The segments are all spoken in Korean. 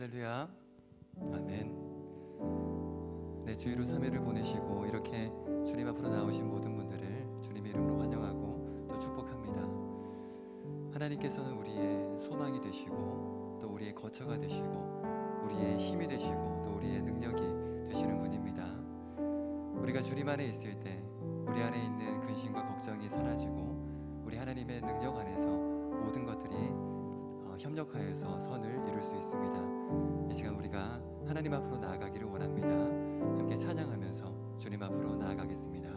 할렐루야. 아멘. 네, 주일로 3일을 보내시고 이렇게 주님 앞으로 나오신 모든 분들을 주님의 이름으로 환영하고 또 축복합니다. 하나님께서는 우리의 소망이 되시고 또 우리의 거처가 되시고 우리의 힘이 되시고 또 우리의 능력이 되시는 분입니다. 우리가 주님 안에 있을 때 우리 안에 있는 근심과 걱정이 사라지고 우리 하나님의 능력 안에서 모든 것들이 협력하여서 선을 이룰 수 있습니다. 이 시간 우리가 하나님 앞으로 나아가기를 원합니다. 함께 찬양하면서 주님 앞으로 나아가겠습니다.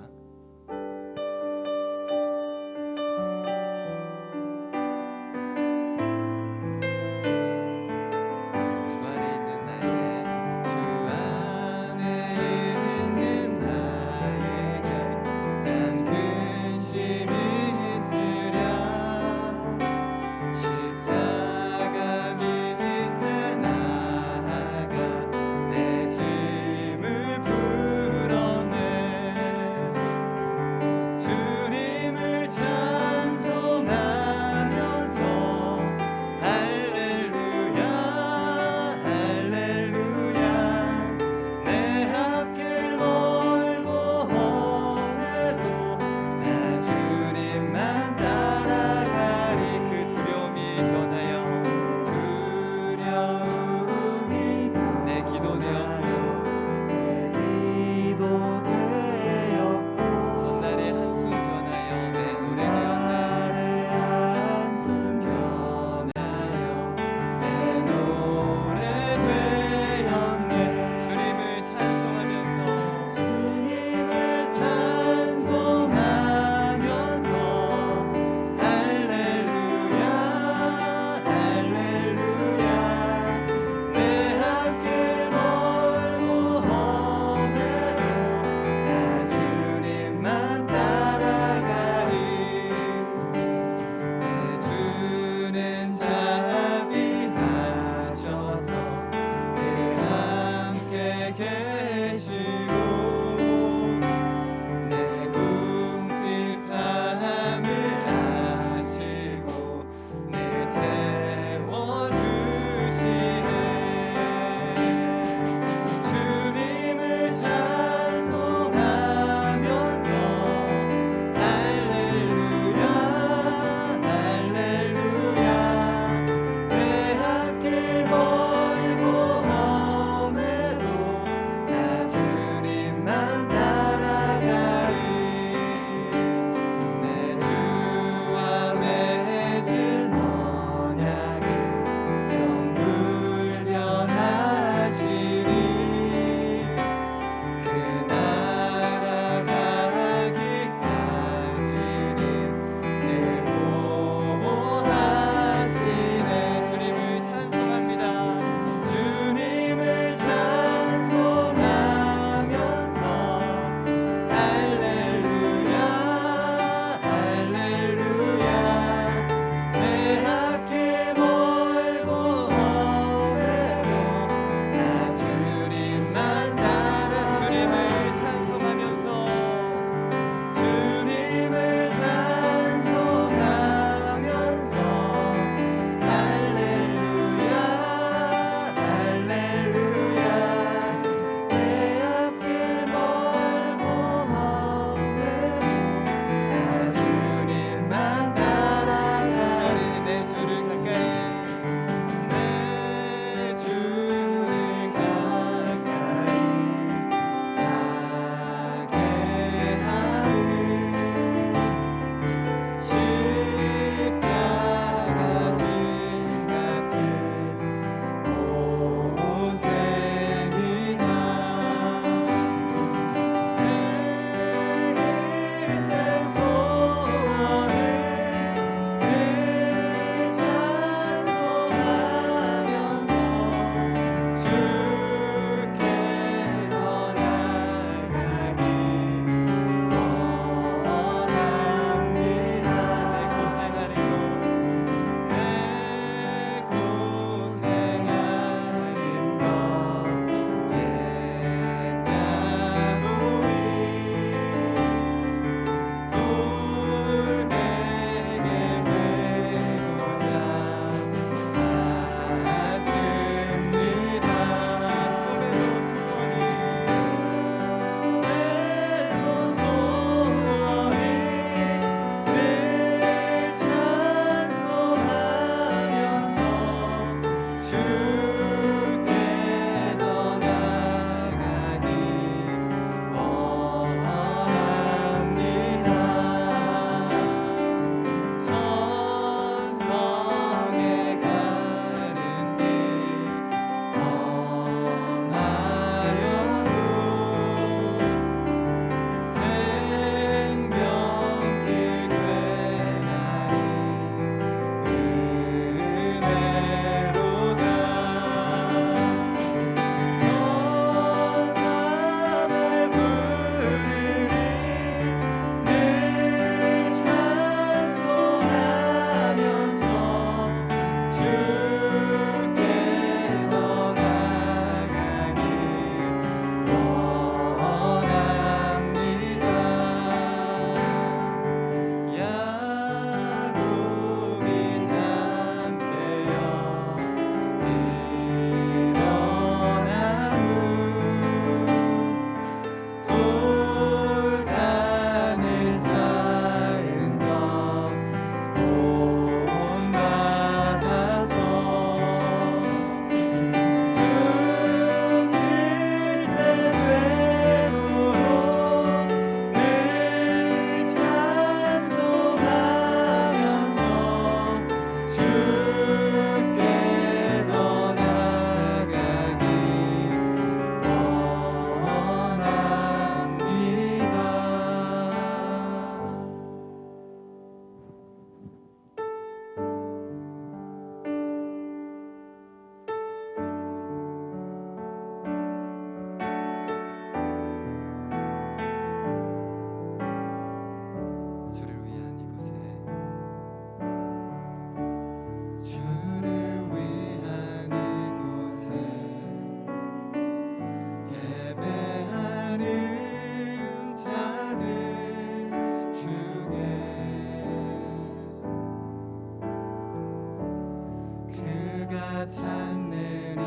찾는 이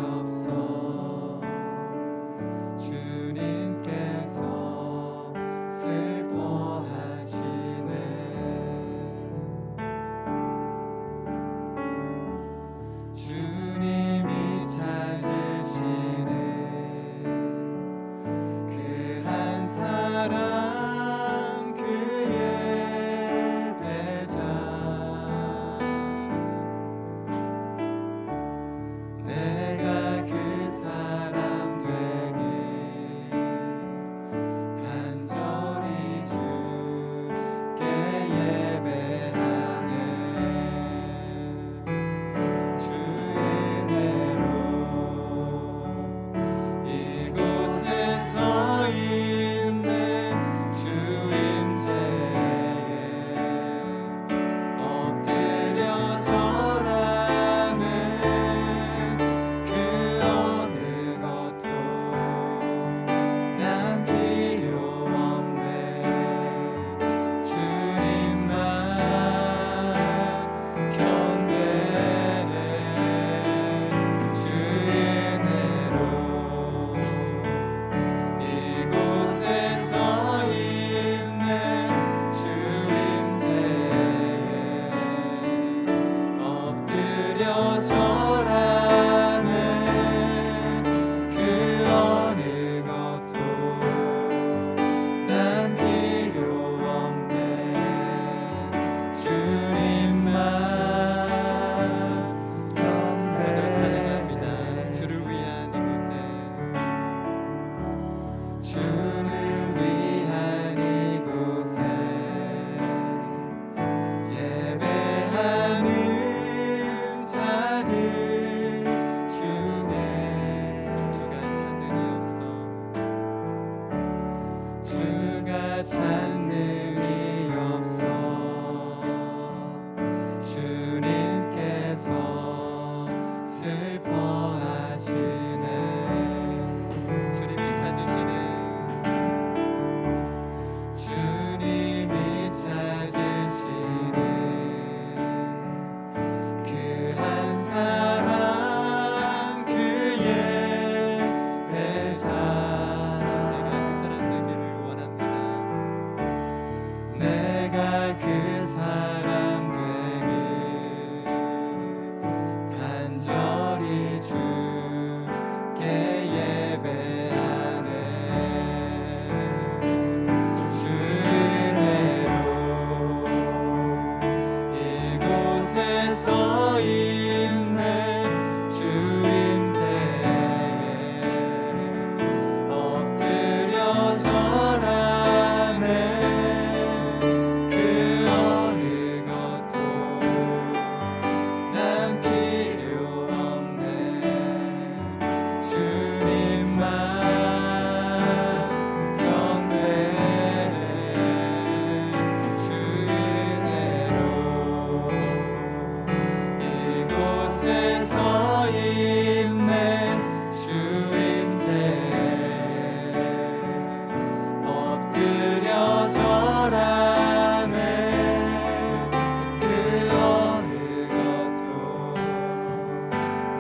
없어 주님께서 슬퍼하시네. 주님이 찾으시는 그 한 사람 그의 배자 내가 그 사람 되니 간절히 주께 예배하네. 주 은혜로 이곳에 서 있네. 주 임재에 엎드려 절하네. 그 어느 것도 난 필요 없네. 주님만 경배해. 주 은혜로 이곳에 서 있네. 주 임재에 엎드려 절하네. 그 어느 것도 난 필요 없네. 주님만 경배해. 찬양합니다. 주를 위한 이곳에 주를 위한 이곳에 예배하는 자들 주네. 주가 찾는 이 없어 주가 찾는 이 없어 주님께서 슬퍼하시네. 주님이 찾으시는 주님이 찾으시는 그 한 사람 그의 배자 내가 그 사람 되기를 원합니다. 내가 그 사람 되길 간절히 주께 예배하네. 주 은혜로 이곳에 서 있네. 주 임재에 엎드려 절하네. 그 어느 것도 난 필요 없네. 주님만 경배해. 주 은혜로 이곳에 서 있네. 주 임재에 엎드려 절하네. 그 어느 것도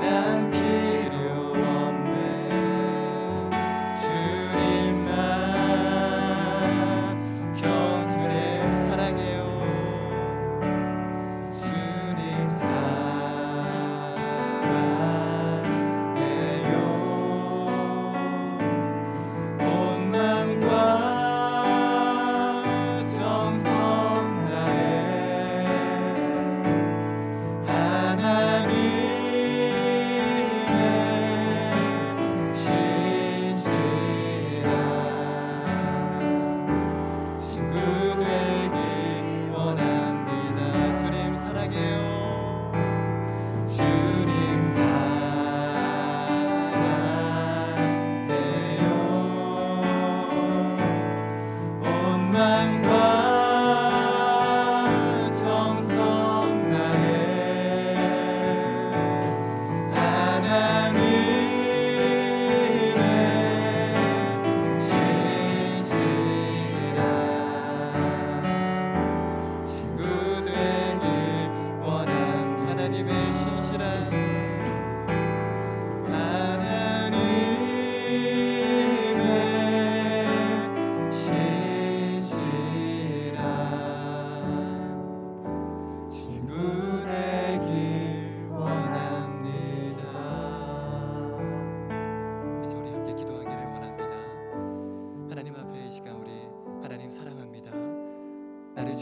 난 필요 없네. 주님만 주님 사랑해요. 주님 사랑해요.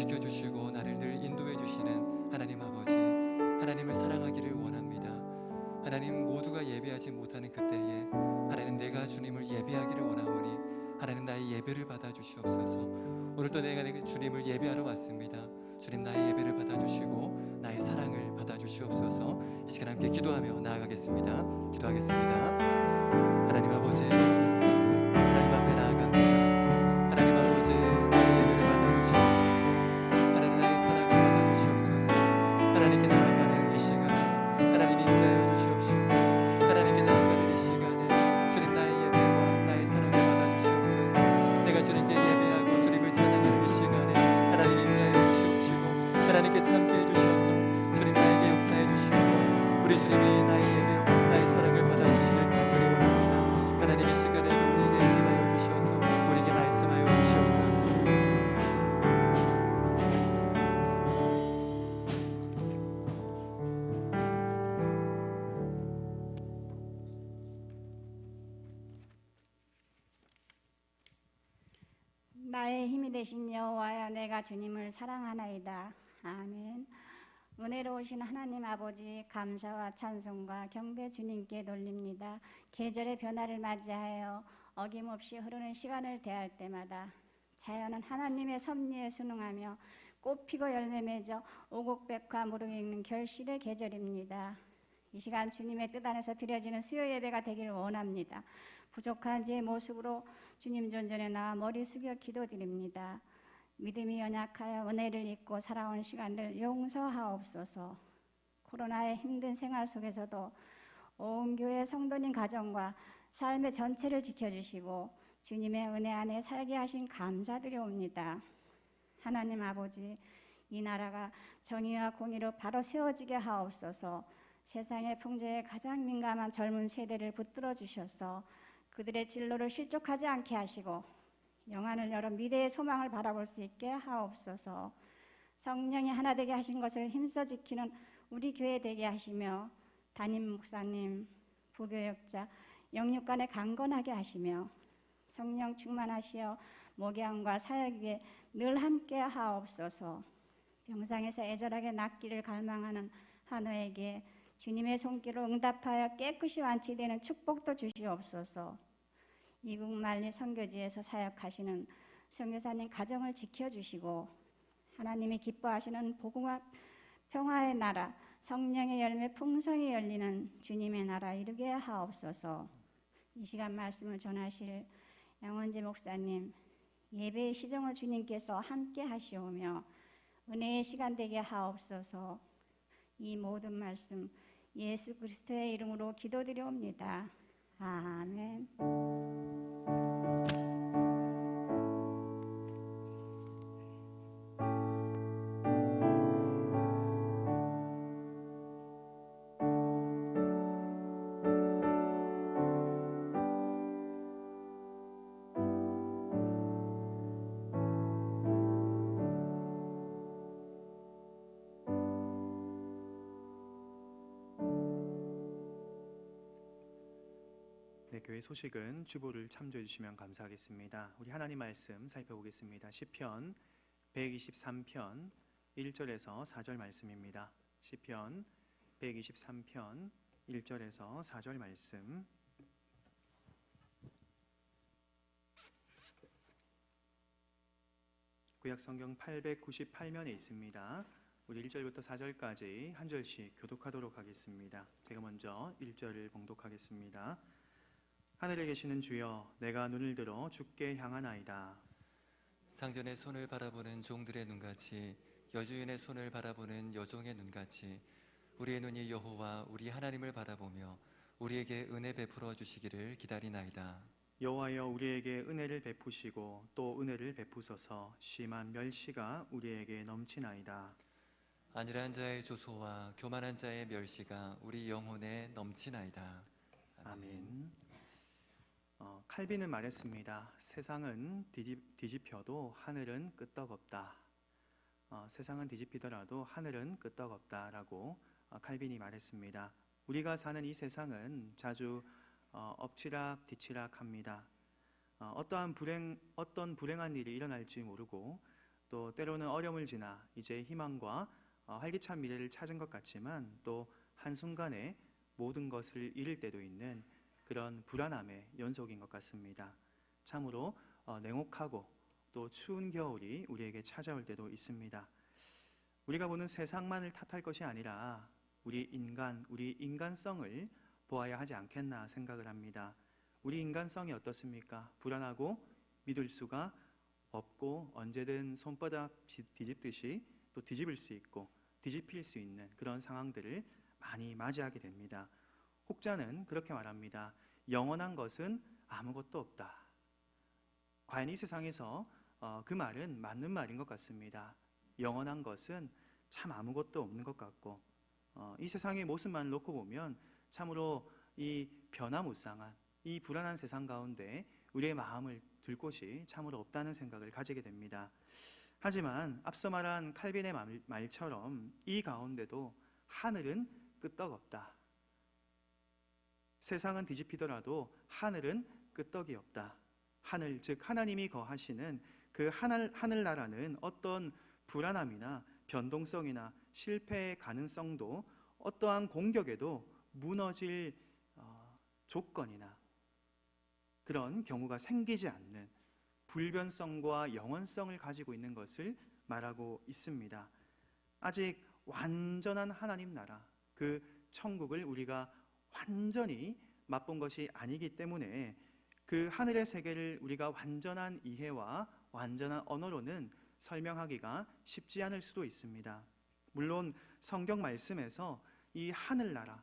지켜주시고 나를 늘 인도해 주시는 하나님 아버지, 하나님을 사랑하기를 원합니다. 하나님, 모두가 예배하지 못하는 그때에 하나님, 내가 주님을 예배하기를 원하오니 하나님, 나의 예배를 받아주시옵소서. 오늘도 내가 주님을 예배하러 왔습니다. 주님, 나의 예배를 받아주시고 나의 사랑을 받아주시옵소서. 이 시간 함께 기도하며 나아가겠습니다. 기도하겠습니다. 하나님 아버지, 하나님 앞에 나아갑니다. 하나님 아버지, 나의 예배를 받아주시옵소서. 하나님, 나의 사랑을 받아주시옵소서. 하나님께 나아가는 이 시간 하나님 인자하여 주시옵시고, 하나님께 나아가는 이 시간에 주님, 나의 예배와 나의 사랑을 받아주시옵소서. 내가 주님께 예배하고 주님을 찬양하는 이 시간에 하나님 인자하여 주시옵시고, 하나님께서 함께해 주셔서 주님, 나에게 역사해 주시고 우리 주님이 나의 예배와 나의 사랑을 받아주시길 간절히 원합니다. 하나님, 이 시간에 우리에게 임하여 주셔서 우리에게 말씀하여 주시옵소서. 나의 힘이 되신 여호와여, 내가 주님을 사랑하나이다. 아멘. 은혜로우신 하나님 아버지, 감사와 찬송과 경배 주님께 돌립니다. 계절의 변화를 맞이하여 어김없이 흐르는 시간을 대할 때마다 자연은 하나님의 섭리에 순응하며 꽃피고 열매 맺어 오곡백화 무르익는 결실의 계절입니다. 이 시간 주님의 뜻 안에서 드려지는 수요 예배가 되기를 원합니다. 부족한 제 모습으로 주님 존전에 나와 머리 숙여 기도드립니다. 믿음이 연약하여 은혜를 잊고 살아온 시간들 용서하옵소서. 코로나의 힘든 생활 속에서도 온 교회 성도님 가정과 삶의 전체를 지켜주시고 주님의 은혜 안에 살게 하신 감사드려옵니다. 하나님 아버지, 이 나라가 정의와 공의로 바로 세워지게 하옵소서. 세상의 풍조에 가장 민감한 젊은 세대를 붙들어 주셔서 그들의 진로를 실족하지 않게 하시고 영안을 열어 미래의 소망을 바라볼 수 있게 하옵소서. 성령이 하나 되게 하신 것을 힘써 지키는 우리 교회 되게 하시며 담임 목사님, 부교역자, 영육간에 강건하게 하시며 성령 충만하시어 목양과 사역 위에 늘 함께 하옵소서. 병상에서 애절하게 낫기를 갈망하는 한우에게 주님의 손길로 응답하여 깨끗이 완치되는 축복도 주시옵소서. 이국 만리 선교지에서 사역하시는 선교사님 가정을 지켜주시고 하나님이 기뻐하시는 복음과 평화의 나라, 성령의 열매 풍성히 열리는 주님의 나라 이루게 하옵소서. 이 시간 말씀을 전하실 양원재 목사님, 예배의 시정을 주님께서 함께 하시오며 은혜의 시간 되게 하옵소서. 이 모든 말씀 예수 그리스도의 이름으로 기도드려옵니다. 아멘. 네, 교회 소식은 주보를 참조해 주시면 감사하겠습니다. 우리 하나님 말씀 살펴보겠습니다. 시편 123편 1절에서 4절 말씀입니다. 시편 123편 1절에서 4절 말씀. 구약 성경 898면에 있습니다. 우리 1절부터 4절까지 한 절씩 교독하도록 하겠습니다. 제가 먼저 1절을 봉독하겠습니다. 하늘에 계시는 주여, 내가 눈을 들어 주께 향하나이다. 상전의 손을 바라보는 종들의 눈같이, 여주인의 손을 바라보는 여종의 눈같이 우리의 눈이 여호와 우리 하나님을 바라보며 우리에게 은혜 베풀어 주시기를 기다리나이다. 여호와여, 우리에게 은혜를 베푸시고 또 은혜를 베푸소서. 심한 멸시가 우리에게 넘치나이다. 안일한 자의 조소와 교만한 자의 멸시가 우리 영혼에 넘치나이다. 아멘. 칼빈은 말했습니다. 세상은 뒤집혀도 하늘은 끄떡없다. 세상은 뒤집히더라도 하늘은 끄떡없다라고 칼빈이 말했습니다. 우리가 사는 이 세상은 자주 엎치락 뒤치락합니다. 어떤 불행한 일이 일어날지 모르고 또 때로는 어려움을 지나 이제 희망과 활기찬 미래를 찾은 것 같지만 또 한순간에 모든 것을 잃을 때도 있는 그런 불안함의 연속인 것 같습니다. 참으로 냉혹하고 또 추운 겨울이 우리에게 찾아올 때도 있습니다. 우리가 보는 세상만을 탓할 것이 아니라 우리 인간성을 보아야 하지 않겠나 생각을 합니다. 우리 인간성이 어떻습니까? 불안하고 믿을 수가 없고 언제든 손바닥 뒤집듯이 또 뒤집을 수 있고 뒤집힐 수 있는 그런 상황들을 많이 맞이하게 됩니다. 혹자는 그렇게 말합니다. 영원한 것은 아무것도 없다. 과연 이 세상에서 그 말은 맞는 말인 것 같습니다. 영원한 것은 참 아무것도 없는 것 같고 이 세상의 모습만 놓고 보면 참으로 이 변화무쌍한 이 불안한 세상 가운데 우리의 마음을 둘 곳이 참으로 없다는 생각을 가지게 됩니다. 하지만 앞서 말한 칼빈의 말처럼 이 가운데도 하늘은 끄떡없다. 세상은 뒤집히더라도 하늘은 끄떡이 없다. 하늘, 즉 하나님이 거하시는 그 하늘나라는 어떤 불안함이나 변동성이나 실패의 가능성도 어떠한 공격에도 무너질 조건이나 그런 경우가 생기지 않는 불변성과 영원성을 가지고 있는 것을 말하고 있습니다. 아직 완전한 하나님 나라, 그 천국을 우리가 완전히 맛본 것이 아니기 때문에 그 하늘의 세계를 우리가 완전한 이해와 완전한 언어로는 설명하기가 쉽지 않을 수도 있습니다. 물론 성경 말씀에서 이 하늘나라,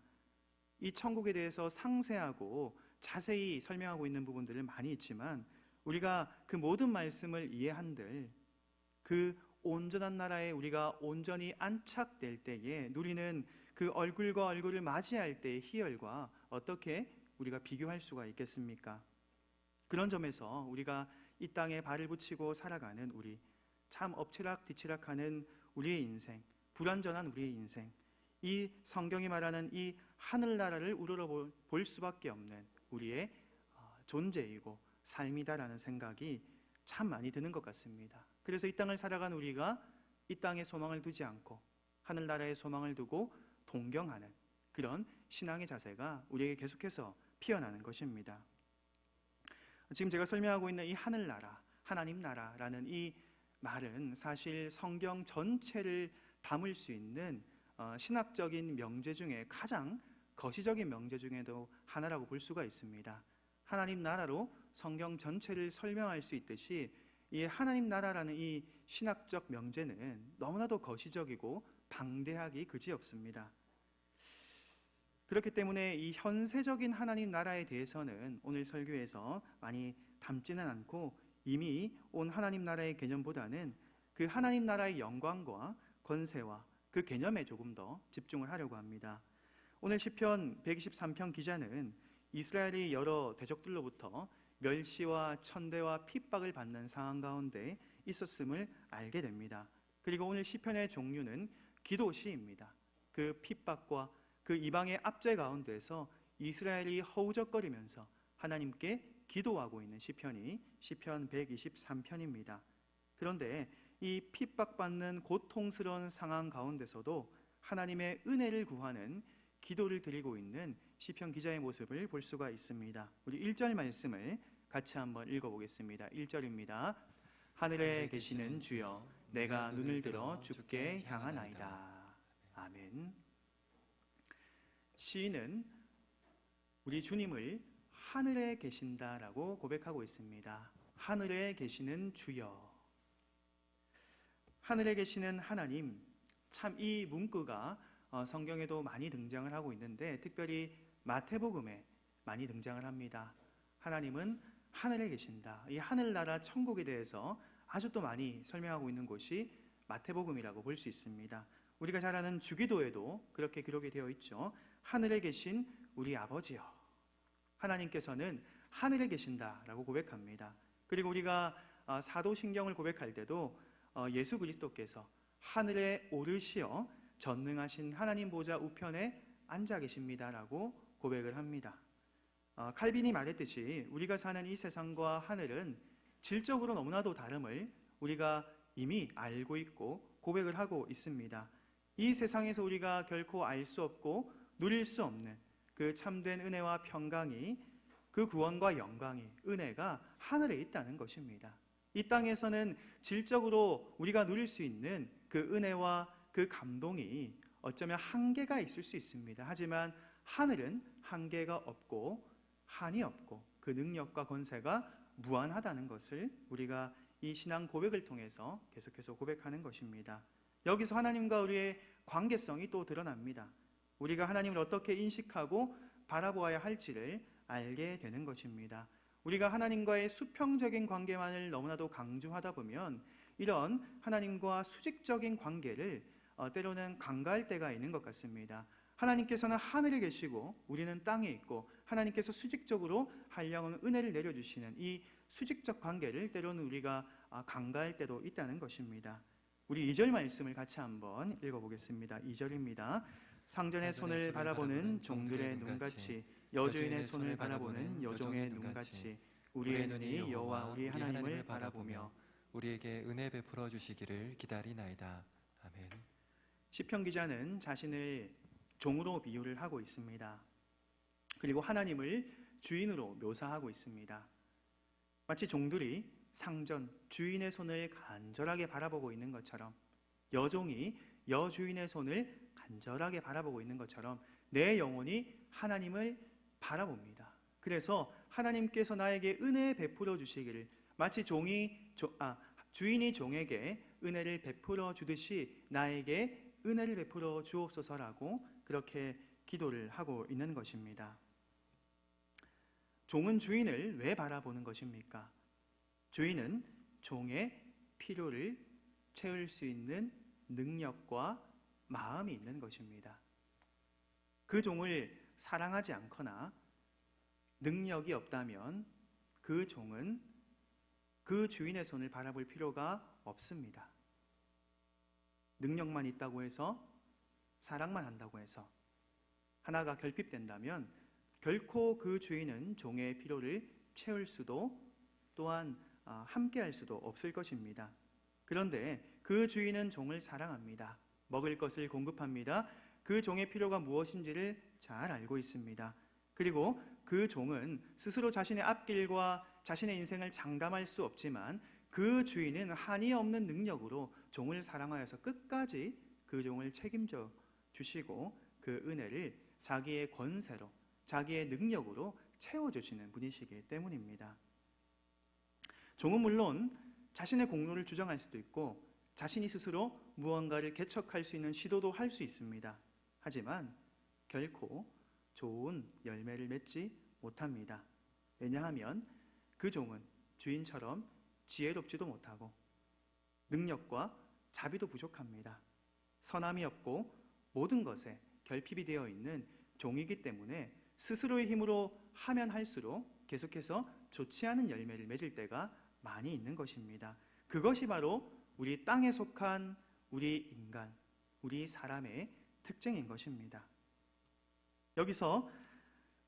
이 천국에 대해서 상세하고 자세히 설명하고 있는 부분들을 많이 있지만 우리가 그 모든 말씀을 이해한들 그 온전한 나라에 우리가 온전히 안착될 때에 누리는 그 얼굴과 얼굴을 맞이할 때의 희열과 어떻게 우리가 비교할 수가 있겠습니까? 그런 점에서 우리가 이 땅에 발을 붙이고 살아가는 우리, 참 엎치락뒤치락하는 우리의 인생, 불완전한 우리의 인생, 이 성경이 말하는 이 하늘나라를 우러러볼 수밖에 없는 우리의 존재이고 삶이다라는 생각이 참 많이 드는 것 같습니다. 그래서 이 땅을 살아간 우리가 이 땅에 소망을 두지 않고 하늘나라에 소망을 두고 동경하는 그런 신앙의 자세가 우리에게 계속해서 피어나는 것입니다. 지금 제가 설명하고 있는 이 하늘나라, 하나님 나라라는 이 말은 사실 성경 전체를 담을 수 있는 신학적인 명제 중에 가장 거시적인 명제 중에도 하나라고 볼 수가 있습니다. 하나님 나라로 성경 전체를 설명할 수 있듯이 이 하나님 나라라는 이 신학적 명제는 너무나도 거시적이고 방대하기 그지없습니다. 그렇기 때문에 이 현세적인 하나님 나라에 대해서는 오늘 설교에서 많이 담지는 않고 이미 온 하나님 나라의 개념보다는 그 하나님 나라의 영광과 권세와 그 개념에 조금 더 집중을 하려고 합니다. 오늘 시편 123편 기자는 이스라엘이 여러 대적들로부터 멸시와 천대와 핍박을 받는 상황 가운데 있었음을 알게 됩니다. 그리고 오늘 시편의 종류는 기도시입니다. 그 핍박과 그 이방의 압제 가운데서 이스라엘이 허우적거리면서 하나님께 기도하고 있는 시편이 시편 123편입니다. 그런데 이 핍박받는 고통스러운 상황 가운데서도 하나님의 은혜를 구하는 기도를 드리고 있는 시편 기자의 모습을 볼 수가 있습니다. 우리 1절 말씀을 같이 한번 읽어보겠습니다. 1절입니다. 하늘에 계시는 주여, 내가 눈을 들어 주께 향하나이다. 아멘. 시인은 우리 주님을 하늘에 계신다라고 고백하고 있습니다. 하늘에 계시는 주여. 하늘에 계시는 하나님, 참 이 문구가 성경에도 많이 등장을 하고 있는데 특별히 마태복음에 많이 등장을 합니다. 하나님은 하늘에 계신다. 이 하늘나라 천국에 대해서 아주 또 많이 설명하고 있는 곳이 마태복음이라고 볼 수 있습니다. 우리가 잘 아는 주기도에도 그렇게 기록이 되어 있죠. 하늘에 계신 우리 아버지여. 하나님께서는 하늘에 계신다라고 고백합니다. 그리고 우리가 사도신경을 고백할 때도 예수 그리스도께서 하늘에 오르시어 전능하신 하나님 보좌 우편에 앉아 계십니다라고 고백을 합니다. 칼빈이 말했듯이 우리가 사는 이 세상과 하늘은 질적으로 너무나도 다름을 우리가 이미 알고 있고 고백을 하고 있습니다. 이 세상에서 우리가 결코 알 수 없고 누릴 수 없는 그 참된 은혜와 평강이, 그 구원과 영광이, 은혜가 하늘에 있다는 것입니다. 이 땅에서는 질적으로 우리가 누릴 수 있는 그 은혜와 그 감동이 어쩌면 한계가 있을 수 있습니다. 하지만 하늘은 한계가 없고 한이 없고 그 능력과 권세가 무한하다는 것을 우리가 이 신앙 고백을 통해서 계속해서 고백하는 것입니다. 여기서 하나님과 우리의 관계성이 또 드러납니다. 우리가 하나님을 어떻게 인식하고 바라보아야 할지를 알게 되는 것입니다. 우리가 하나님과의 수평적인 관계만을 너무나도 강조하다 보면 이런 하나님과 수직적인 관계를 때로는 간과할 때가 있는 것 같습니다. 하나님께서는 하늘에 계시고 우리는 땅에 있고, 하나님께서 수직적으로 한량한 은혜를 내려주시는 이 수직적 관계를 때로는 우리가 간과할 때도 있다는 것입니다. 우리 2절 말씀을 같이 한번 읽어보겠습니다. 2절입니다. 상전의 손을 바라보는 종들의 눈같이, 여주인의 손을 바라보는 여종의 눈같이 우리의 눈이 여호와 우리 하나님을 바라보며 우리에게 은혜 베풀어 주시기를 기다리나이다. 아멘. 시편 기자는 자신을 종으로 비유를 하고 있습니다. 그리고 하나님을 주인으로 묘사하고 있습니다. 마치 종들이 상전, 주인의 손을 간절하게 바라보고 있는 것처럼, 여종이 여주인의 손을 간절하게 바라보고 있는 것처럼 내 영혼이 하나님을 바라봅니다. 그래서 하나님께서 나에게 은혜 베풀어 주시기를, 마치 주인이 종에게 은혜를 베풀어 주듯이 나에게 은혜를 베풀어 주옵소서라고 그렇게 기도를 하고 있는 것입니다. 종은 주인을 왜 바라보는 것입니까? 주인은 종의 필요를 채울 수 있는 능력과 마음이 있는 것입니다. 그 종을 사랑하지 않거나 능력이 없다면 그 종은 그 주인의 손을 바라볼 필요가 없습니다. 능력만 있다고 해서, 사랑만 한다고 해서 하나가 결핍된다면 결코 그 주인은 종의 필요를 채울 수도 또한 함께할 수도 없을 것입니다. 그런데 그 주인은 종을 사랑합니다. 먹을 것을 공급합니다. 그 종의 필요가 무엇인지를 잘 알고 있습니다. 그리고 그 종은 스스로 자신의 앞길과 자신의 인생을 장담할 수 없지만 그 주인은 한이 없는 능력으로 종을 사랑하여서 끝까지 그 종을 책임져 주시고 그 은혜를 자기의 권세로, 자기의 능력으로 채워주시는 분이시기 때문입니다. 종은 물론 자신의 공로를 주장할 수도 있고 자신이 스스로 무언가를 개척할 수 있는 시도도 할 수 있습니다. 하지만 결코 좋은 열매를 맺지 못합니다. 왜냐하면 그 종은 주인처럼 지혜롭지도 못하고 능력과 자비도 부족합니다. 선함이 없고 모든 것에 결핍이 되어 있는 종이기 때문에 스스로의 힘으로 하면 할수록 계속해서 좋지 않은 열매를 맺을 때가 많이 있는 것입니다. 그것이 바로 우리 땅에 속한 우리 인간, 우리 사람의 특징인 것입니다. 여기서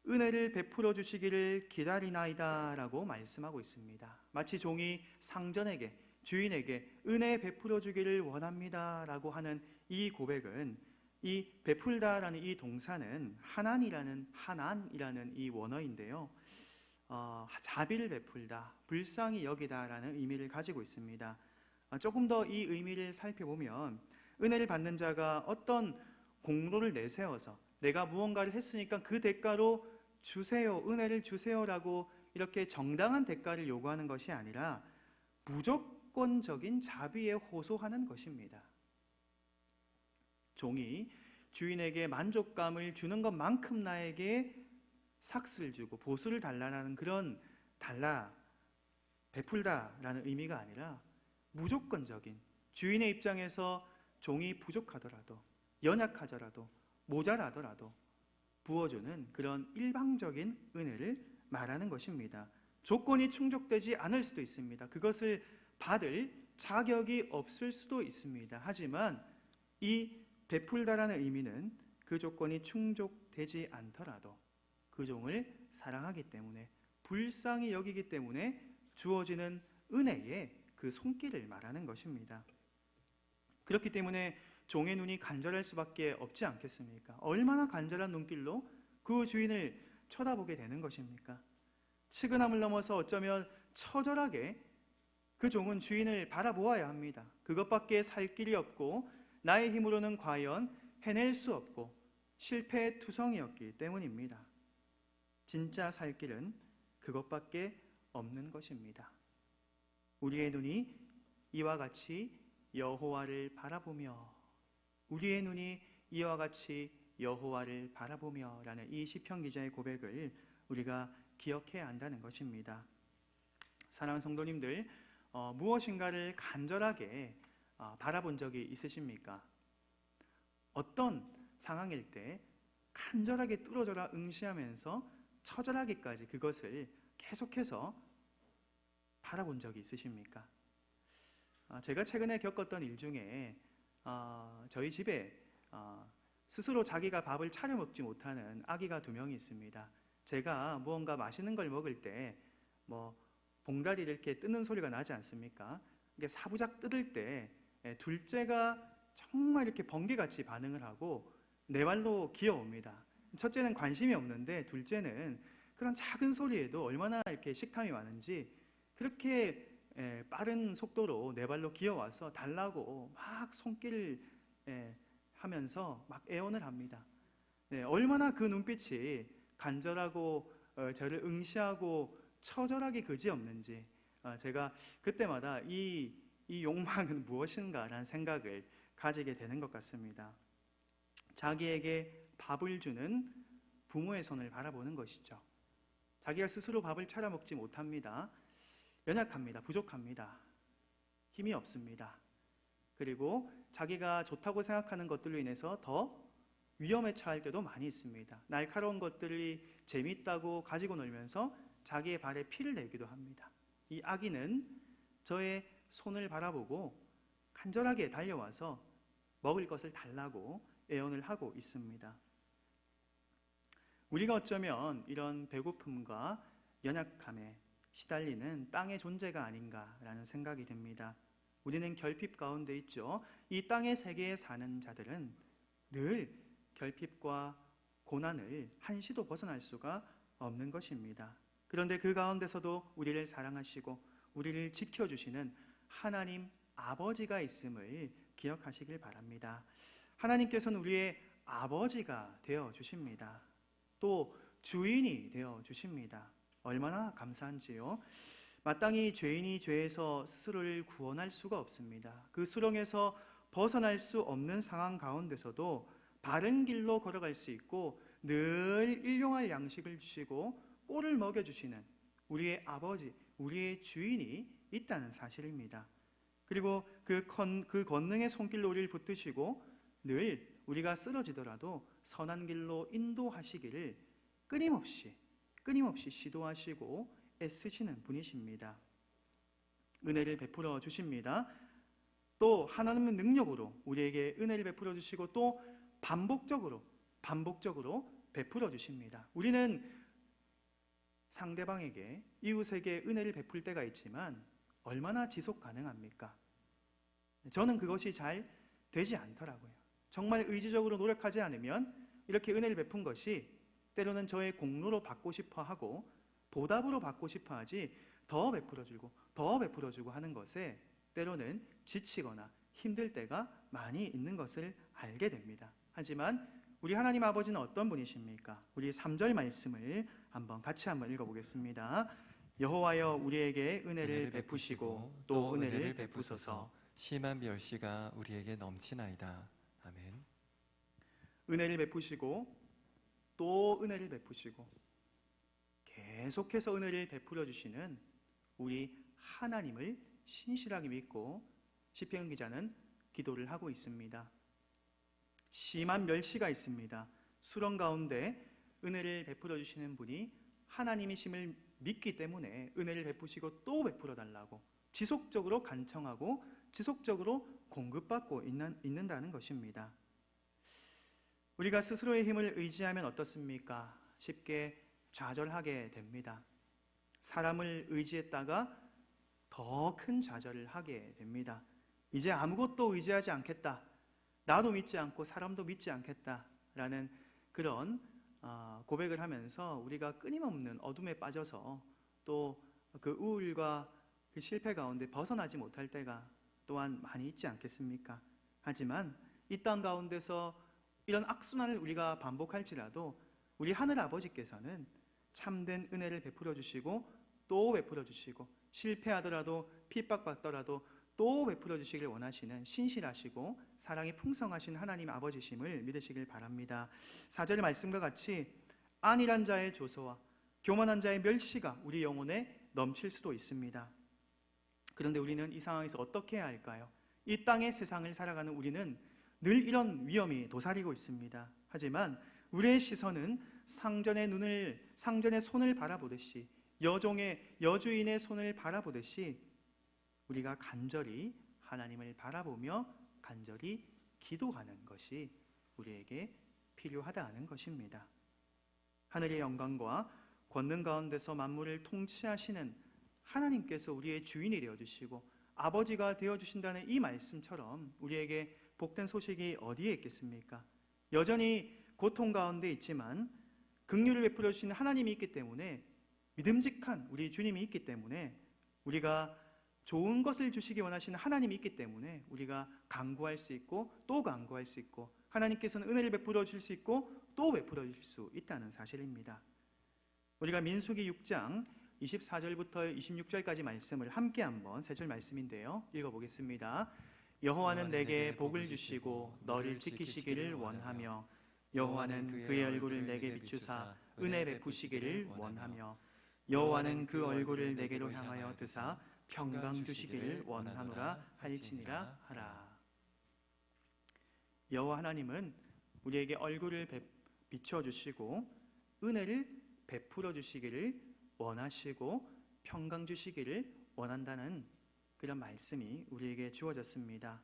은혜를 베풀어 주시기를 기다리나이다 라고 말씀하고 있습니다. 마치 종이 상전에게, 주인에게 은혜 베풀어 주기를 원합니다 라고 하는 이 고백은, 이 베풀다라는 이 동사는 하난이라는 이 원어인데요, 자비를 베풀다, 불쌍히 여기다라는 의미를 가지고 있습니다. 조금 더 이 의미를 살펴보면 은혜를 받는 자가 어떤 공로를 내세워서 내가 무언가를 했으니까 그 대가로 주세요, 은혜를 주세요라고 이렇게 정당한 대가를 요구하는 것이 아니라 무조건적인 자비에 호소하는 것입니다. 종이 주인에게 만족감을 주는 것만큼 나에게 삭스를 주고 보수를 달라는 그런 베풀다라는 의미가 아니라 무조건적인, 주인의 입장에서 종이 부족하더라도, 연약하더라도, 모자라더라도 부어주는 그런 일방적인 은혜를 말하는 것입니다. 조건이 충족되지 않을 수도 있습니다. 그것을 받을 자격이 없을 수도 있습니다. 하지만 이 베풀다라는 의미는 그 조건이 충족되지 않더라도 그 종을 사랑하기 때문에, 불쌍히 여기기 때문에 주어지는 은혜에 그 손길을 말하는 것입니다. 그렇기 때문에 종의 눈이 간절할 수밖에 없지 않겠습니까? 얼마나 간절한 눈길로 그 주인을 쳐다보게 되는 것입니까? 측은함을 넘어서 어쩌면 처절하게 그 종은 주인을 바라보아야 합니다. 그것밖에 살 길이 없고 나의 힘으로는 과연 해낼 수 없고 실패의 투성이었기 때문입니다. 진짜 살 길은 그것밖에 없는 것입니다. 우리의 눈이 이와 같이 여호와를 바라보며, 우리의 눈이 이와 같이 여호와를 바라보며 라는 이 시편 기자의 고백을 우리가 기억해야 한다는 것입니다. 사랑하는 성도님들, 무엇인가를 간절하게 바라본 적이 있으십니까? 어떤 상황일 때 간절하게 뚫어져라 응시하면서 처절하기까지 그것을 계속해서 바라본 적이 있으십니까? 제가 최근에 겪었던 일 중에 저희 집에 스스로 자기가 밥을 차려 먹지 못하는 아기가 2명이 있습니다. 제가 무언가 맛있는 걸 먹을 때 봉다리를 이렇게 뜯는 소리가 나지 않습니까? 이게 사부작 뜯을 때 둘째가 정말 이렇게 번개같이 반응을 하고 네 발로 기어옵니다. 첫째는 관심이 없는데 둘째는 그런 작은 소리에도 얼마나 이렇게 식탐이 많은지 그렇게 빠른 속도로 네 발로 기어와서 달라고 막 손길을 하면서 막 애원을 합니다. 얼마나 그 눈빛이 간절하고 저를 응시하고 처절하게 그지없는지 제가 그때마다 이 욕망은 무엇인가라는 생각을 가지게 되는 것 같습니다. 자기에게 밥을 주는 부모의 손을 바라보는 것이죠. 자기가 스스로 밥을 차려 먹지 못합니다. 연약합니다. 부족합니다. 힘이 없습니다. 그리고 자기가 좋다고 생각하는 것들로 인해서 더 위험에 처할 때도 많이 있습니다. 날카로운 것들이 재밌다고 가지고 놀면서 자기의 발에 피를 내기도 합니다. 이 아기는 저의 손을 바라보고 간절하게 달려와서 먹을 것을 달라고 애원을 하고 있습니다. 우리가 어쩌면 이런 배고픔과 연약함에 시달리는 땅의 존재가 아닌가라는 생각이 듭니다. 우리는 결핍 가운데 있죠. 이 땅의 세계에 사는 자들은 늘 결핍과 고난을 한시도 벗어날 수가 없는 것입니다. 그런데 그 가운데서도 우리를 사랑하시고 우리를 지켜주시는 하나님 아버지가 있음을 기억하시길 바랍니다. 하나님께서는 우리의 아버지가 되어 주십니다. 또 주인이 되어 주십니다. 얼마나 감사한지요. 마땅히 죄인이 죄에서 스스로를 구원할 수가 없습니다. 그 수렁에서 벗어날 수 없는 상황 가운데서도 바른 길로 걸어갈 수 있고 늘 일용할 양식을 주시고 꼴을 먹여주시는 우리의 아버지, 우리의 주인이 있다는 사실입니다. 그리고 그 권능의 손길로 우리를 붙드시고 늘 우리가 쓰러지더라도 선한 길로 인도하시기를 끊임없이 시도하시고 애쓰시는 분이십니다. 은혜를 베풀어 주십니다. 또 하나님의 능력으로 우리에게 은혜를 베풀어 주시고 또 반복적으로 베풀어 주십니다. 우리는 상대방에게, 이웃에게 은혜를 베풀 때가 있지만 얼마나 지속 가능합니까? 저는 그것이 잘 되지 않더라고요. 정말 의지적으로 노력하지 않으면 이렇게 은혜를 베푼 것이 때로는 저의 공로로 받고 싶어 하고 보답으로 받고 싶어 하지 더 베풀어주고 하는 것에 때로는 지치거나 힘들 때가 많이 있는 것을 알게 됩니다. 하지만 우리 하나님 아버지는 어떤 분이십니까? 우리 3절 말씀을 같이 한번 읽어보겠습니다. 여호와여 우리에게 은혜를 베푸시고 또 은혜를 베푸소서. 심한 멸시가 우리에게 넘치나이다. 아멘. 은혜를 베푸시고 또 은혜를 베푸시고 계속해서 은혜를 베풀어 주시는 우리 하나님을 신실하게 믿고 시편 기자는 기도를 하고 있습니다. 심한 멸시가 있습니다. 수렁 가운데 은혜를 베풀어 주시는 분이 하나님이심을 믿기 때문에 은혜를 베푸시고 또 베풀어 달라고 지속적으로 간청하고 지속적으로 공급받고 있는다는 것입니다. 우리가 스스로의 힘을 의지하면 어떻습니까? 쉽게 좌절하게 됩니다. 사람을 의지했다가 더 더 큰 좌절을 하게 됩니다. 이제 아무것도 의지하지 않겠다. 나도 믿지 않고 사람도 믿지 않겠다라는 그런 고백을 하면서 우리가 끊임없는 어둠에 빠져서 또 그 우울과 그 실패 가운데 벗어나지 못할 때가 또한 많이 있지 않겠습니까? 하지만 이 땅 가운데서 이런 악순환을 우리가 반복할지라도 우리 하늘 아버지께서는 참된 은혜를 베풀어 주시고 또 베풀어 주시고 실패하더라도 핍박받더라도 또 베풀어 주시길 원하시는 신실하시고 사랑이 풍성하신 하나님 아버지심을 믿으시길 바랍니다. 4절 말씀과 같이 안일한 자의 조소와 교만한 자의 멸시가 우리 영혼에 넘칠 수도 있습니다. 그런데 우리는 이 상황에서 어떻게 해야 할까요? 이 땅의 세상을 살아가는 우리는 늘 이런 위험이 도사리고 있습니다. 하지만 우리의 시선은 상전의 손을 바라보듯이 여주인의 손을 바라보듯이 우리가 간절히 하나님을 바라보며 간절히 기도하는 것이 우리에게 필요하다는 것입니다. 하늘의 영광과 권능 가운데서 만물을 통치하시는 하나님께서 우리의 주인이 되어주시고 아버지가 되어주신다는 이 말씀처럼 우리에게 복된 소식이 어디에 있겠습니까? 여전히 고통 가운데 있지만 긍휼을 베풀어 주시는 하나님이 있기 때문에 믿음직한 우리 주님이 있기 때문에 우리가 좋은 것을 주시기 원하시는 하나님이 있기 때문에 우리가 간구할 수 있고 또 간구할 수 있고 하나님께서는 은혜를 베풀어 주실 수 있고 또 베풀어 주실 수 있다는 사실입니다. 우리가 민수기 6장 24절부터 26절까지 말씀을 함께 한번 세 절 말씀인데요. 읽어보겠습니다. 여호와는 내게 복을 주시고 너를 지키시기를 원하며 여호와는 그의 얼굴을 내게 비추사 은혜 베푸시기를 원하며 여호와는 그 얼굴을 내게로 향하여 드사 평강 주시기를 원하노라 할지니라 하라. 여호와 하나님은 우리에게 얼굴을 비춰주시고 은혜를 베풀어 주시기를 원하시고 평강 주시기를 원한다는 그런 말씀이 우리에게 주어졌습니다.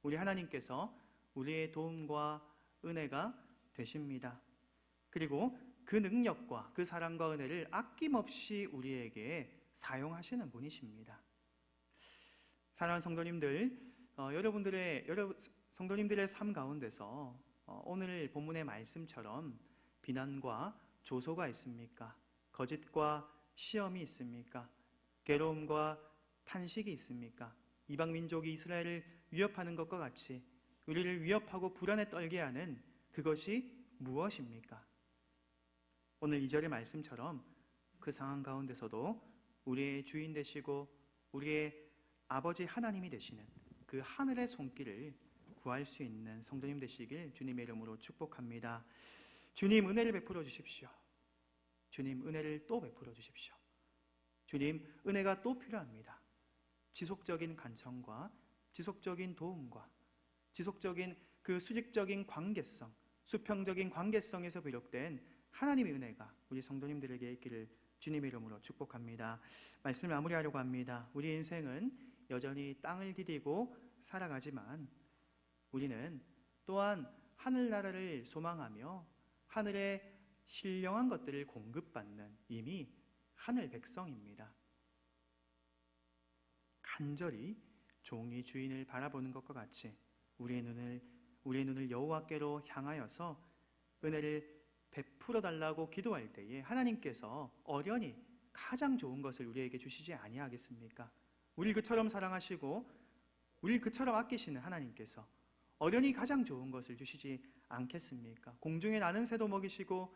우리 하나님께서 우리의 도움과 은혜가 되십니다. 그리고 그 능력과 그 사랑과 은혜를 아낌없이 우리에게 사용하시는 분이십니다. 사랑하는 성도님들, 여러분들의 성도님들의 삶 가운데서 오늘 본문의 말씀처럼 비난과 조소가 있습니까? 거짓과 시험이 있습니까? 괴로움과 탄식이 있습니까? 이방 민족이 이스라엘을 위협하는 것과 같이 우리를 위협하고 불안에 떨게 하는 그것이 무엇입니까? 오늘 2절의 말씀처럼 그 상황 가운데서도 우리의 주인 되시고 우리의 아버지 하나님이 되시는 그 하늘의 손길을 구할 수 있는 성도님 되시길 주님의 이름으로 축복합니다. 주님 은혜를 베풀어 주십시오. 주님 은혜를 또 베풀어 주십시오. 주님 은혜가 또 필요합니다. 지속적인 간청과 지속적인 도움과 지속적인 그 수직적인 관계성, 수평적인 관계성에서 비롯된 하나님의 은혜가 우리 성도님들에게 있기를 주님의 이름으로 축복합니다. 말씀을 마무리하려고 합니다. 우리 인생은 여전히 땅을 디디고 살아가지만 우리는 또한 하늘나라를 소망하며 하늘의 신령한 것들을 공급받는 이미 하늘 백성입니다. 간절히 종이 주인을 바라보는 것과 같이 우리의 눈을 여호와께로 향하여서 은혜를 베풀어 달라고 기도할 때에 하나님께서 어련히 가장 좋은 것을 우리에게 주시지 아니하겠습니까? 우리를 그처럼 사랑하시고 우리를 그처럼 아끼시는 하나님께서 어련히 가장 좋은 것을 주시지 않겠습니까? 공중에 나는 새도 먹이시고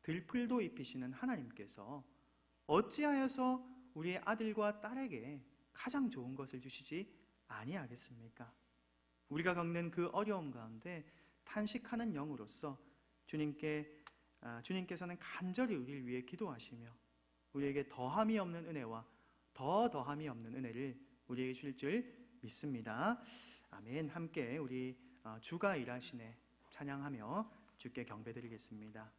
들풀도 입히시는 하나님께서 어찌하여서 우리의 아들과 딸에게 가장 좋은 것을 주시지 아니하겠습니까? 우리가 겪는 그 어려움 가운데 탄식하는 영으로서 주님께서는 간절히 우리를 위해 기도하시며 우리에게 더함이 없는 은혜와 더함이 없는 은혜를 우리에게 주실 줄 믿습니다. 아멘. 함께 우리 주가 일하시네 찬양하며 주께 경배드리겠습니다.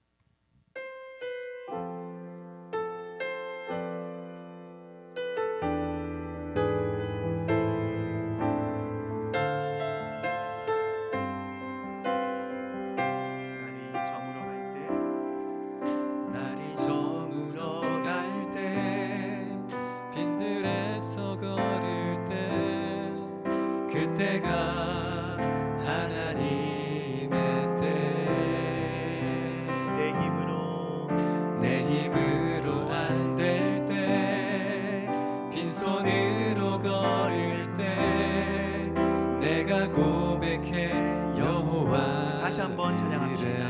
날이 저물어 갈 때 빈들에서 그때가 하나님의 때. 내 힘으로 안 될 때, 빈손으로 걸을 때, 내가 고백해 여호와. 다시 한번 찬양합시다.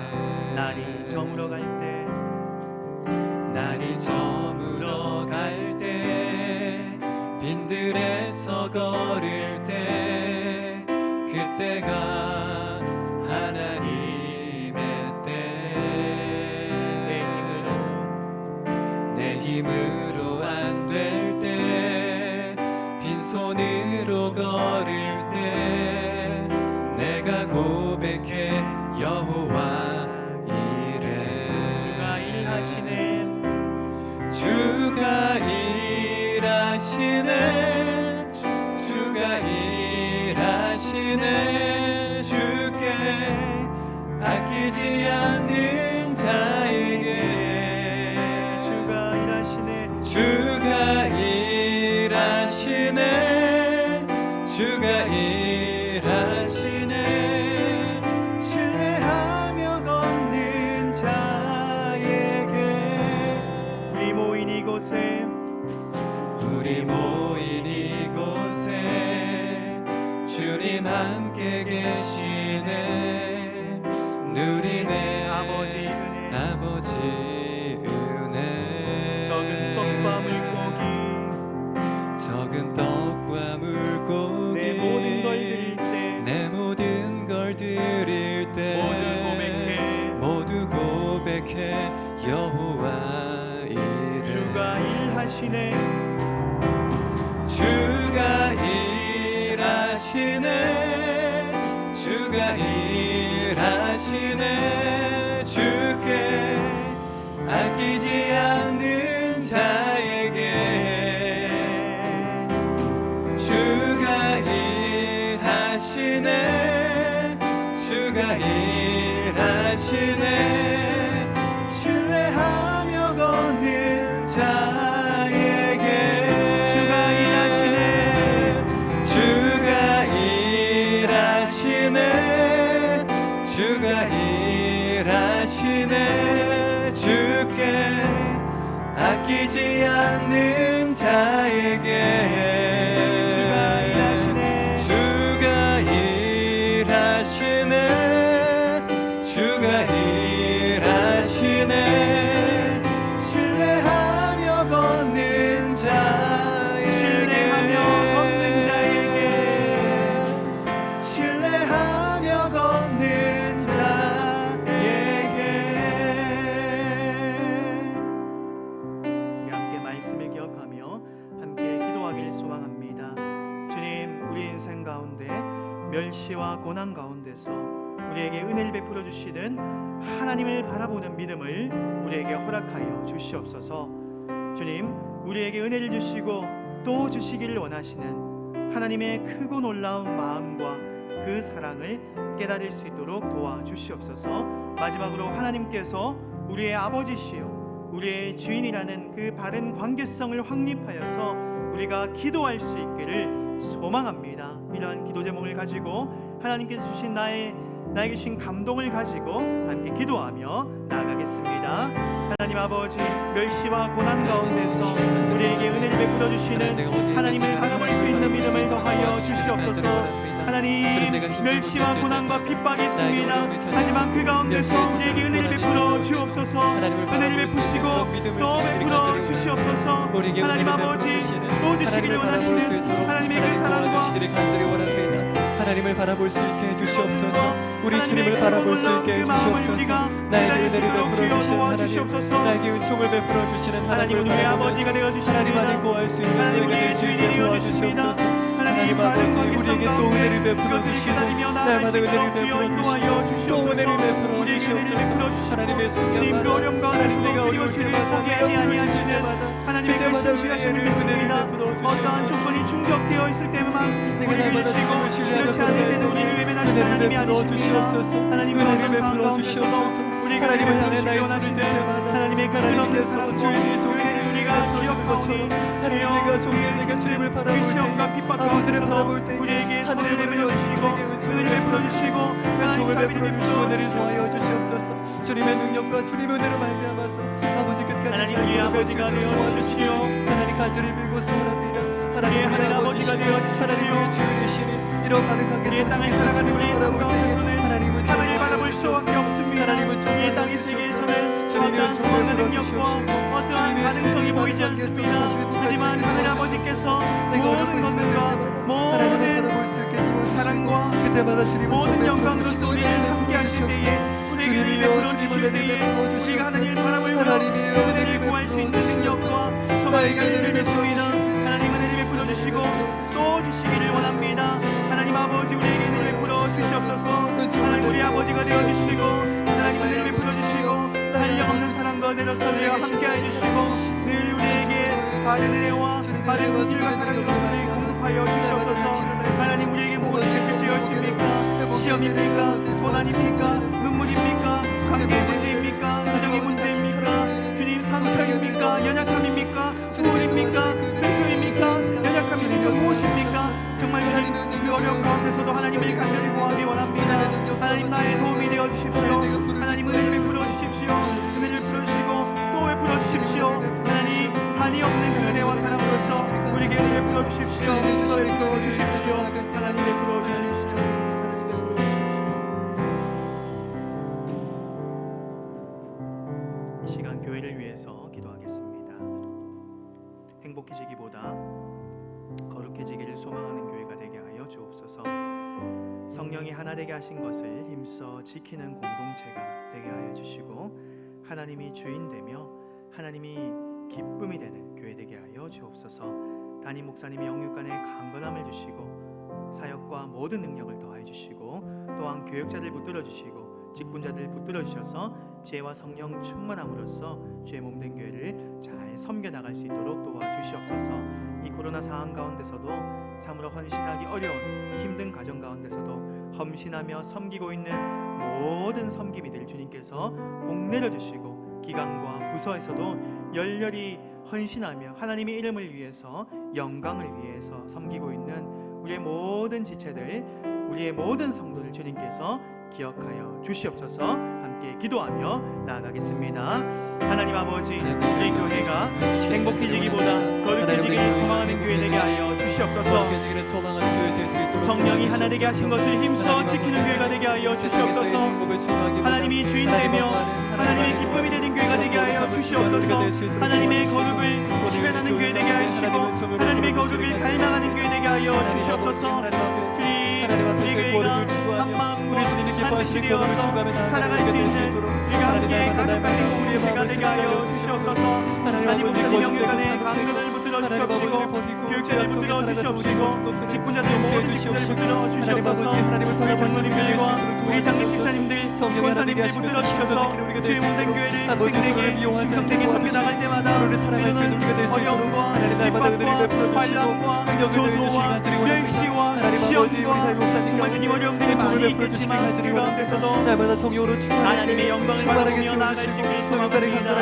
날이 저물어 갈 때, 날이 저물어 갈 때, 빈들에서 걸을 때, 그때가 하나님의 때. 내 힘으로 안 될 때, 빈손으로 걸을 때, 내가 고백해 여호와 이래. 주가 일하시네. 주가 일하시네. 주가 일하시네. 주께 아끼지 않는 자에게. 주가 일하시네. 주가 일하시네. 주가 일하시네. 신뢰하며 걷는 자에게. 우리 모인 이곳에, 우리 모인 이곳에 주님 함께 계시네. 누리네 아버지 은혜. 아버지 은혜. 적은 떡과 물고기, 적은 떡과 물고기, 내 모든 걸 드릴 때, 내 모든 걸 드릴 때, 모두 고백해 여호와 이래. 주가 일하시네. 주가 일하시네. 주가 일하시네. 주께 아끼지 않는 자에게. 주가 일하시네. 주가 일하시네. 신뢰하며 걷는 자에게. 주가 일하시네. 주가 일하시네. 주가 일하시네. 주께 아끼지 않는 자에게. 주가 일하시네. 주가 일하시네. 주가 일하시네. 신뢰하며 걷는 자에게. 신뢰하며 걷는 자에게. 신뢰하며 걷는 자에게. 우리 함께 말씀을 기억하며 함께 기도하길 소망합니다. 주님, 우리 인생 가운데 멸시와 고난 가운데서 우리에게 은혜를 베풀어 주시는 하나님을 바라보는 믿음을 우리에게 허락하여 주시옵소서. 주님, 우리에게 은혜를 주시고 또 주시기를 원하시는 하나님의 크고 놀라운 마음과 그 사랑을 깨달을 수 있도록 도와주시옵소서. 마지막으로 하나님께서 우리의 아버지시요 우리의 주인이라는 그 바른 관계성을 확립하여서 우리가 기도할 수 있기를 소망합니다. 이러한 기도 제목을 가지고 하나님께서 주신 나에게 주신 감동을 가지고 함께 기도하며 나아가겠습니다. 하나님 아버지, 멸시와 고난 가운데서 우리에게 은혜를 베풀어 주시는 하나님을 바라볼 수 있는 믿음을 더하여 주시옵소서. 하나님, 멸시와 고난과 핍박이 있습니다. 하지만 그 가운데서 우리에게 은혜를 베풀어 주옵소서. 은혜를 베푸시고 또 베풀어 주시옵소서. 하나님 아버지, 또 주시기를 원하시는 하나님의 그 사랑과 하나님을 바라볼 수 있게 해주시옵소서. 우리 주님을 바라볼 수 있게 해주시옵소서. 나에게 은혜를 베풀어 주시는 하나님, 나에게 은총을 베풀어 주시는 하나님, 우리의 아버지가 되어주십니다. 하나님 안에 거할 수 있는 하나님, 은혜가 우리의 될 수 주인이 있게 되어주십니다. 도와주시옵소서. 하나님 아버지, 우리에게 또 은혜를 베풀어 주시고 날마다 은혜를 베풀어 주시고 또 은혜를 베풀어 주시옵소서. 하나님의 주님, 그 어려움 가운데서 우리가 주를 포기하지 아니하시는 하나님의 그 신실하심을 믿습니다. 어떠한 조건이 충족되어 있을 때만 우리를 주시고 그렇지 않을 때는 우리를 외면하시는 하나님이 아니십니다. 하나님, 그 어떤 상황 가운데서도 우리가 하나님을 향해 나의 원하시는 하나님의 그 끝없는 사랑과 그 은혜를 우리가 기억하오니 하나님 내가 종일 내가 주님을 바라볼 그 때 시험과 핍박 아버지를 바라볼 가운데서도 때 우리에게 하늘의 손을 문을 내밀어주시고 여주시고 은혜를 베풀어주시고 종을 하나님 베풀어 주시고 은혜를 주시고 더하여 주시옵소서. 주님의 능력과 주님의 은혜로 말미암아서 아버지 끝까지 하나님 우리의 아버지가 되어 주시오. 하나님 간절히 빌고 소원합니다. 하나님 우리의 우리 하늘 아버지시오. 아버지가 되어 주시오. 하나님 우리 주여 되시니 이런 가득하게 우리의 땅을 살아가는 우리의 삶 가운데서는 하나님은 하늘을 바라볼 수밖에 없습니다. 하나님은 이 땅의 세계에서는 주님의 어떠한 종을 성공의 불러주시옵시고 능력과 어떠한 가능성이 보이지 않습니다. 하지만 하늘 아버지께서 모든 것들과 모든 사랑과 모든 영광으로서 우리를 함께 하실 때에 우리에게 은혜를 베풀어 주실 때에 우리가 하나님을 바라보며 그 은혜를 구할 수 있는 능력과 소망의 은혜를 베풀습니다. 하나님 은혜를 베풀어 주시고 또 주시기를 원합니다. 하나님 아버지 우리에게 은혜를 베풀어 주시옵소서. 하나님 우리 아버지가 되어주시고 하나님 은혜를 베풀어 주시고 한량없는 사랑과 은혜로서 우리와 함께해 주시고 늘 우리에게 바른 은혜와 바른 긍휼과 사랑으로서 우리를 공급하여 주시옵소서. 하나님 우리에게 무엇이 되었습니까? 시험입니까? 고난입니까? 눈물입니까? 관계의 문제입니까? 가정의 문제입니까? 주님 상처입니까? 연약함입니까? 우울입니까? 슬픔입니까? 연약함입니까? 무엇입니까? 정말 주님 그 어려운 가운데서도 하나님을 간절히 구하기 원합니다. 하나님 나의 도움이 되어 주십시오. 하나님 은혜를 베풀어 주십시오. 은혜를 베풀어 주시고 또 베풀어 주십시오. 하나님 한이 없는 그 은혜와 사랑으로서 우리에게 은혜를 베풀어 주십시오. 또 베풀어 주십시오. 하나님 베풀어 주십시오. 이 시간 교회를 위해서 기도하겠습니다. 행복해지기보다 거룩해지기를 소망하는 교회가 되게 하여 주옵소서. 성령이 하나 되게 하신 것을 힘써 지키는 공동체가 되게 하여 주시고 하나님이 주인되며 하나님이 기쁨이 되는 교회 되게 하여 주옵소서. 담임 목사님이 영육간의 강건함을 주시고 사역과 모든 능력을 더하여 주시고 또한 교육자들 붙들어 주시고 직분자들 붙들어 주셔서 지혜와 성령 충만함으로써 주의 몸된 교회를 잘 섬겨 나갈 수 있도록 도와주시옵소서. 이 코로나 상황 가운데서도 참으로 헌신하기 어려운 힘든 가정 가운데서도 헌신하며 섬기고 있는 모든 섬김이들 주님께서 복내려 주시고 기관과 부서에서도 열렬히 헌신하며 하나님의 이름을 위해서 영광을 위해서 섬기고 있는 우리의 모든 지체들 우리의 모든 성도들 주님께서 기억하여 주시옵소서. 함께 기도하며 나아가겠습니다. 하나님 아버지 우리 교회가 행복해지기보다 거룩해지기를 소망하는 교회 되게 하여 주시옵소서. 성령이 하나 되게 하신 것을 힘써 지키는 교회가 되게 하여 주시옵소서. 하나님이 주인되며 하나님의 기쁨이 되는 교회가 되게 하여 주시옵소서. 하나님의 거룩을 실현하는 교회 되게 하시고 하나님의 거룩을 갈망하는 교회 되게 하여 주시옵소서. 우리 교회가 한마음과 한뜻이 되어서 살아갈 수 있는 우리가 함께 가족같은 공동체가 되게 하여 주시옵소서. 하나님 목사님 영육간의 강건을 붙들어 주시옵시고 교육자를 붙들어 주시옵시고 직분자들 모든 직분자를 붙들어 주시옵소서. 우리 장로님들과 우리 장님 집사님들 권사님들 붙들어 주셔서 주의 몸된 교회를 희생되게 충성되게 섬겨나갈 때마다 때로는 어려움과 핍박과 환난과 조소와 멸시와 시험과 정말 주님 어려움들이 많이 있겠지만 그 가운데서도 날마다 성령으로 하나님의 영광을 바라보며 나아갈 수 있기를 소망합니다.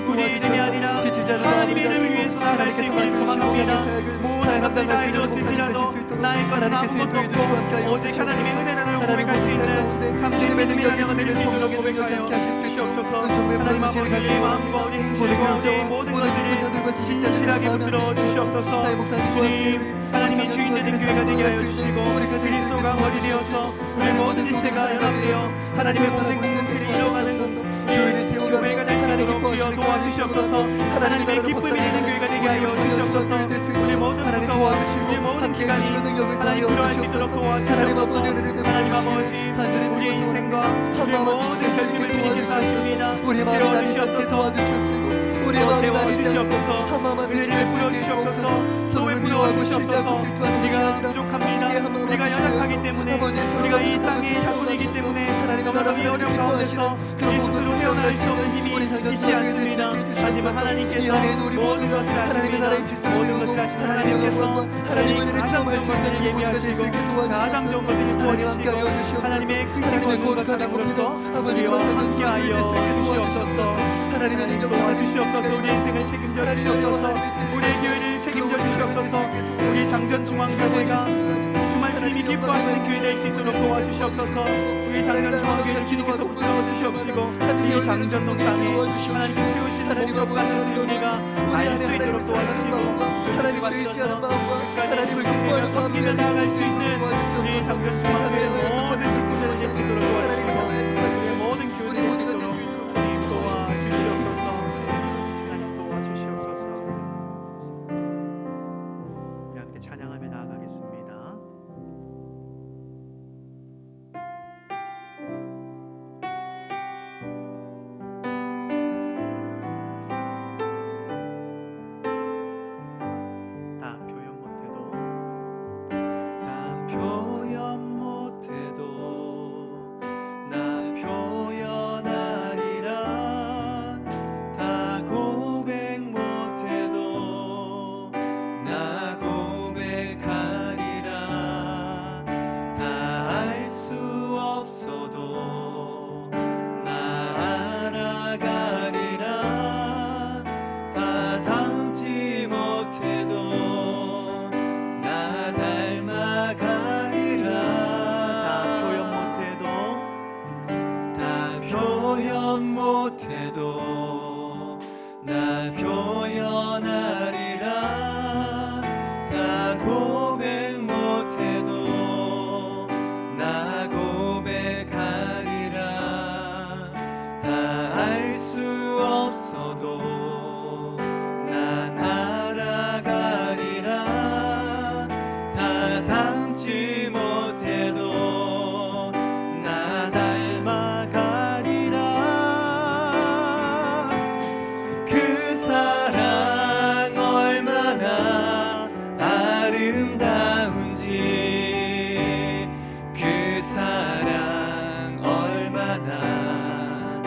우리 이름이 아니라 하나님의 이름을 위해서 나아갈 수 있기를 소망합니다. 모든 것을 다 이루었을지라도 나의 것은 아무것도 없고 오직 하나님의 은혜라는 고백할 수 있는 참주님의 능력을 얻을 수 있도록 고백하여 주시옵소서. 하나님 아버지 우리의 마음과 우리 행실과 우리의 모든 것을 진실하게 붙들어 주시옵소서. 주님 하나님이 주인 되는 교회가 되게 하여 주시고 그리스도가 머리 되어서 우리 모든 일체가 연합되어 하나님의 모든 공동체를 이뤄가는 교회가 될 수 있도록 주여 도와주시옵소서. 하나님의 기쁨이 되는 교회가 되게 하여 주시옵소서. 우리 모든 부서와 우리 모든 기관이 하나님 필요할 수 있도록 도와주시옵소서. 하나님 아버지 우리의 인생과 우리의 모든 결핍을 주님께서 하십니다. 채워주시옵소서. 채워주시옵소서. 은혜를 베풀어 주시옵소서. 또 베풀어 주시옵소서. 우리가 부족합니다. 우리가 연약하기 때문에 우리가 이 땅의 자손이기 때문에 너무나 이 어려운 가운데서 우리 스스로 헤어나올 수 없는 힘이 있지 않습니다. 하지만 하나님께서 안에 우리 모든 것을 하나님의 나라의 아십니다. 질서를 모든 것을 아시는 하나님의 하나님께서 영광과 하나님의 은혜를 체험할 수 있는 이 모두가 될 수 있게 가장 좋은 것들을 도와주시옵소서. 하나님 함께하여 도와주시고 주시옵소서. 하나님의 크신 하나님의 모든 거룩한 사랑으로서 영광으로 아버지 우리와 거룩한 함께하여 주시옵소서. 하나님의 능력 도와주시옵소서. 우리 인생을 책임져 주시옵소서. 우리의 교회를 책임져 주시옵소서. 우리 장전 중앙교회가 주말 주님이 기뻐하시는 교회 될 수 있도록 도와주시옵소서. 우리 장전 중앙교회를 주님께서 붙들어 주시옵시고 이 장전 농장에 하나님께 세우신 목적과 뜻을 우리가 알 수 있도록 도와주시고 하나님을 의지하는 마음과 하나님을 우리가 기뻐하는 섬기며 마음을 나아갈 수 있는 우리 장전 중앙교회 모든 교회를 될 수 있도록 도와주시고 우리의 모든 교회를 될 수 있도록 주님 도와주시옵소서. 하나님 도와주시옵소서. 우리 함께 찬양하며 나아가겠습니다. 다 표현 못해도 나 표현하리라 다 고백 못해도 나 고백하리라 다 알 수 없어도 나 알아가리라 다 닮지 못해도 나 닮아가리라 다 표현 다 못해도 표현 못해도 나 표현하리라 다 고백 못해도 나 고백하리라 다 알 수 없어도 난 알아가리라 다 닮지 못해도 나 닮아가리라 그 사랑 얼마나 아름다운지 그 사랑 얼마나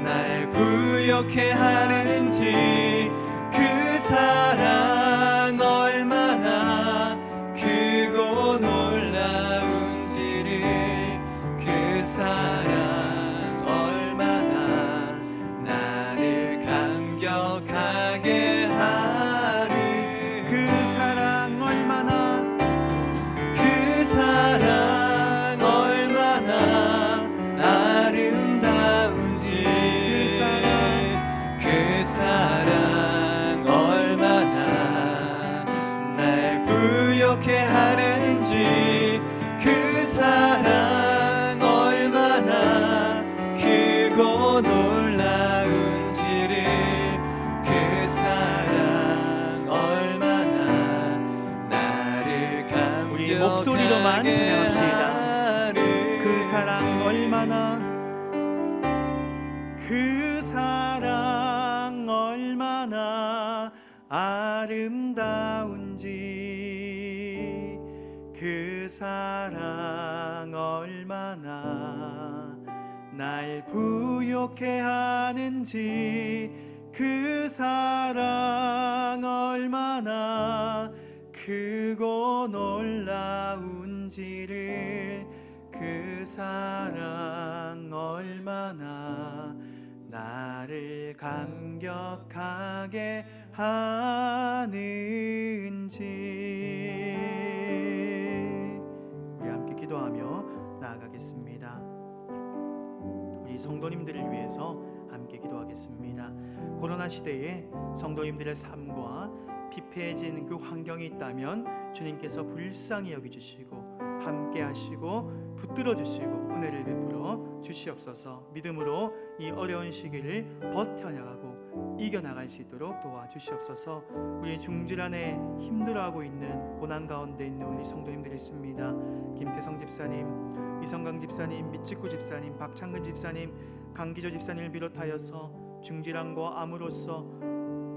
날 부욕해 하는지 그 사랑 얼마나 크고 놀라운지를 그 사랑 얼마나 나를 감격하게 하는 그 사랑 얼마나 그 사랑 얼마나 아름다운지 그 사랑 얼마나 날 부욕해 하는지 그 사랑 얼마나 크고 놀라운지를 그 사랑 얼마나 나를 우리 목소리로만 감격하게 찬양합시다. 그 사랑 하는지 얼마나 그 사랑 얼마나 아름다운지 그 사랑 얼마나 날 부욕해 하는지 그 사랑 얼마나 크고 놀라운지를 그 사랑 얼마나 나를 감격하게 하는지 우리 함께 기도하며 나아가겠습니다. 우리 성도님들을 위해서 함께 기도하겠습니다. 코로나 시대에 성도님들의 삶과 피폐해진 그 환경이 있다면 주님께서 불쌍히 여겨주시고 함께 하시고 붙들어 주시고 은혜를 베풀어 주시옵소서. 믿음으로 이 어려운 시기를 버텨나가고 이겨나갈 수 있도록 도와주시옵소서. 우리 중질 안에 힘들어하고 있는 고난 가운데 있는 우리 성도님들이 있습니다. 김태성 집사님, 이성강 집사님, 밑직구 집사님, 박창근 집사님, 강기조 집사님을 비롯하여서 중질환과 암으로서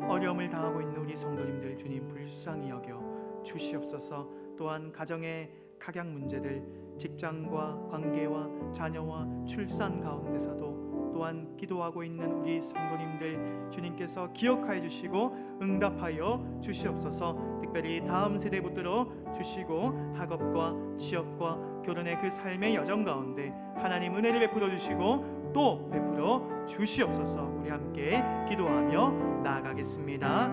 어려움을 당하고 있는 우리 성도님들 주님 불쌍히 여겨 주시옵소서. 또한 가정의 각양 문제들, 직장과 관계와 자녀와 출산 가운데서도 또 또한 기도하고 있는 우리 성도님들 주님께서 기억하여 주시고 응답하여 주시옵소서. 특별히 다음 세대 붙들어 주시고 학업과 취업과 결혼의 그 삶의 여정 가운데 하나님 은혜를 베풀어 주시고 또 베풀어 주시옵소서. 우리 함께 기도하며 나아가겠습니다.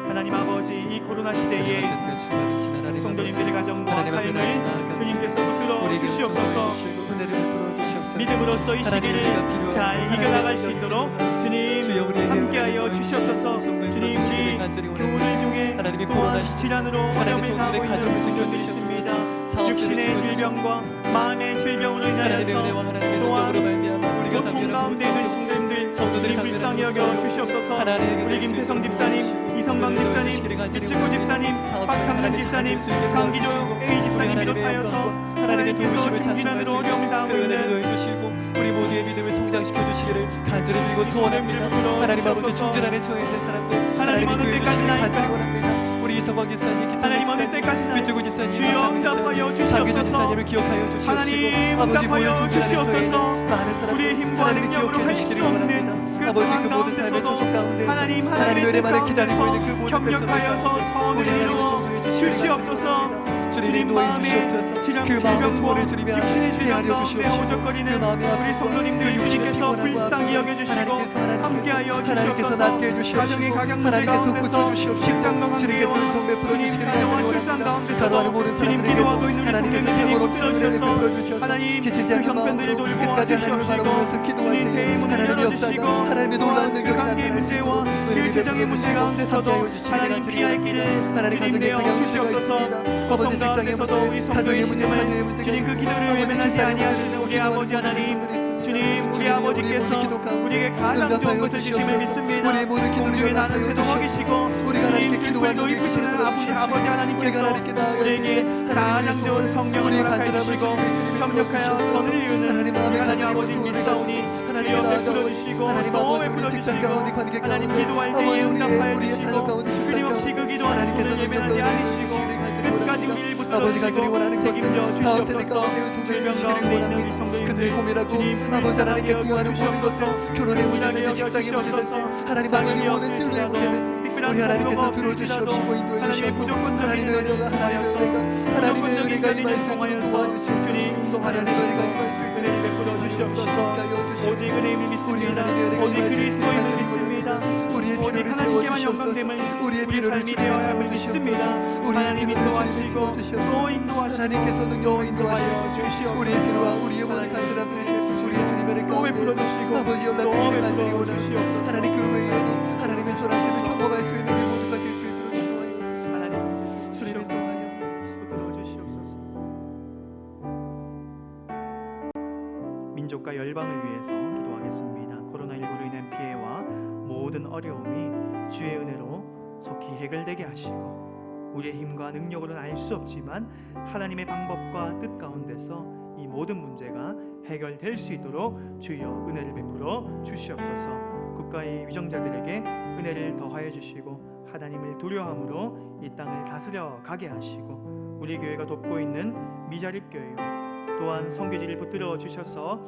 하나님 아버지, 이 코로나 시대에 성도님들의 가정과 삶을 주님께서 붙들어 주시옵소서. 믿음으로써 이 시기를 잘 이겨나갈 수 있도록 주님 함께하여 주시옵소서. 주님, 우리 교우들 중에 또한 질환으로 어려움을 당하고 있는 성도들이 있습니다. 육신의 질병과 마음의 질병으로 인하여서 또한 고통 가운데 있는 성도님들 불쌍히 여겨 주시옵소서. 우리 김태성 집사님, 이성광 집사님, 이치구 집사님, 박창근 집사님, 강기조 A 집사님 비롯하여서 하나님께서 중질환으로 어려움을 당하고 있는 우리 모두의 믿음을 성장시켜 주시기를 간절히 빌고 소원합니다. 하나님 아버지, 중질환에 처해 있는 사람들 하나님 어느 때까지나 간절히 원합니다. 우리 이성광 집사님, 하나님 어느 때까지나 이치구 집사님, 주여 응답하여 강기조 주시옵소서. 집사님을 기억하여 주시옵시고 하나님 아버지, 모든 응답하여 중질환에 처해 주시옵소서. 있는 많은 사람들 우리의 힘과 하나님을 능력으로 기억해 할 수 주시기를 없는 원합니다. 그 아버지, 상황 그 모든 삶의 가운데서도 소속 가운데서 하나님 하나님의 하나님의 뜻 은혜만을 기다리고 가운데서 있는 그 모든 협력하여서 선을 이루어 주시옵소서. 주님 마음에 질병, 그 마음의 소원을 주님이 육신의 질병 헤아려 가운데 주시옵시고 허우적거리는 그 마음의 우리 성도님들 주님께서 불쌍히 여겨주시고 함께하여 하나님께서 주시옵소서. 낫게 해주시옵시고 가정의 각양 문제 하나님께서 가운데서 고쳐주시옵시고 직장과 주님께서 관계와 은총 베풀어 주님 주시기를 가정과 간절히 출산 원합니다. 가운데서도 기도하는 모든 주님 사람들에게 기도하고 있는 우리 하나님께서 성도님들이 참으로 붙들어 은혜를 주셔서 베풀어 주셔서 하나님 지치지 그 않는 형편들을 마음으로 돌보아 끝까지 하나님을 주시옵시고 바라보면서 기도할 주님 때 대의 문을 하나님의 열어주시고 역사가 하나님의 놀라운 그 능력이 관계의 나타날 수 문제와 있도록 그 은혜를 재정의 문제 베풀어 가운데서도 함께하여 주시기를 하나님 간절히 피할 원합니다. 길을 하나님 주님 가정에 내어 각양 문제가 주시옵소서. 있습니다. 고통 아버지, 직장의 가운데서도 문제, 우리 가정의 문제, 성도의 자녀의 힘을 문제가 주님 그 기도를 아버지, 외면하지 출산의 아니하시는 우리 문제가 아버지 하나님 있습니다. 주님 우리 주님이 아버지께서 우리 기도 가운데 우리에게 가장 좋은 응답하여 것을 주심을 주시옵소서. 믿습니다. 우리의 모든 기도를 공중에 나는 응답하여 새도 먹이시고 우리가 주님 하나님께 길불도 기도하는 입으시는 우리의 아버지 기도를 아버지 우리가 하나님께서 하나님께 나아갈 우리에게 때 가장 좋은 하나님의 성령을 우리의 허락하여 간절함을 주시고 주님의 협력하여 선을 이루는 하나님 마음의 하나님 간절함과 아버지 소원을 믿사오니 하나님 주여 나아가오니 베풀어 주시고 하나님 또 아버지, 베풀어 우리 직장 주시고 가운데, 관계 하나님 가운데, 기도할 아버지, 때에 응답하여 우리의 사역 주시고 가운데, 출산 끊임없이 가운데 그 기도하는 하나님께서 손을 예배하지 능력을 않으시고 주시기를 간절히 끝까지 원합니다. 우리를 붙들어 아버지, 간절히 원하는 주시고 것은 책임져 다음 세대 주시옵소서. 가운데 은총을 질병 주시기를 가운데 있는 우리 원합니다. 성도님들 그들이 고민하고 주님 아버지 하나님께 불쌍히 구하는 모든 여겨주시옵소서. 것을 결혼의 문제든지 직장의 문제든지 하나님 아버지 모든 진로의 문제든지 우리 하나님께서 들어주시옵시고 인도해 주시옵소서. 하나님의 은혜가 하나님의 은혜가 임할 수 있도록 도와주시옵소서. 하나님의 은혜가 임할 수 있도록 은혜를 베풀어 주시옵소서. 오직 은혜를 믿습니다. 오직 그리스도임을 믿습니다. 우리의 오직 필요를 하나님께만 채워주시옵소서. 영광됨을 우리의 우리 필요를 삶이 되어야 함을 믿습니다. 하나님 인도하시고 또 인도하시고 하나님께서 능력으로 인도하시고 인도하여 주시옵소서. 우리의 필요와 우리의 모든 간절함들이 우리의 주님의 은혜 또 베풀어 가운데서 주시고 아버지 또 연락되기를 간절히 베풀어 원합니다. 주시옵소서. 하나님 그 외에도 하나님의 선하심을 경험할 수 있는 우리 모두가 될 수 있도록 인도하여 주시옵소서. 하나님 주님 인도하여 붙들어 주시옵소서. 민족과 열방을 위해서 기도하겠습니다. 코로나19로 인한 피해와 모든 어려움이 주의 은혜로 속히 해결되게 하시고 우리의 힘과 능력으로는 알 수 없지만 하나님의 방법과 뜻 가운데서 이 모든 문제가 해결될 수 있도록 주여 은혜를 베풀어 주시옵소서. 국가의 위정자들에게 은혜를 더하여 주시고 하나님을 두려워함으로 이 땅을 다스려 가게 하시고 우리 교회가 돕고 있는 미자립 교회와 또한 성교지를 붙들어 주셔서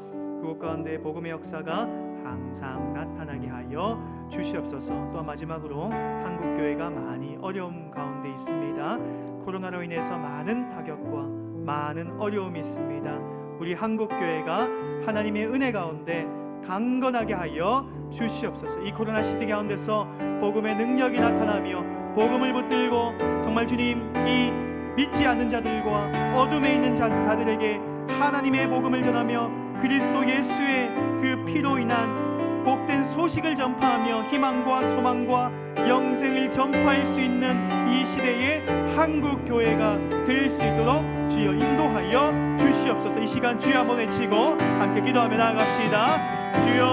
그곳 가운데 복음의 역사가 항상 나타나게 하여 주시옵소서. 또한 마지막으로 한국교회가 많이 어려움 가운데 있습니다. 코로나로 인해서 많은 타격과 많은 어려움이 있습니다. 우리 한국교회가 하나님의 은혜 가운데 강건하게 하여 주시옵소서. 이 코로나 시대 가운데서 복음의 능력이 나타나며 복음을 붙들고 정말 주님 이 믿지 않는 자들과 어둠에 있는 자들에게 하나님의 복음을 전하며 그리스도 예수의 그 피로 인한 복된 소식을 전파하며 희망과 소망과 영생을 전파할 수 있는 이 시대의 한국 교회가 될 수 있도록 주여 인도하여 주시옵소서. 이 시간 주여 한번 외치고 함께 기도하며 나아갑시다. 주여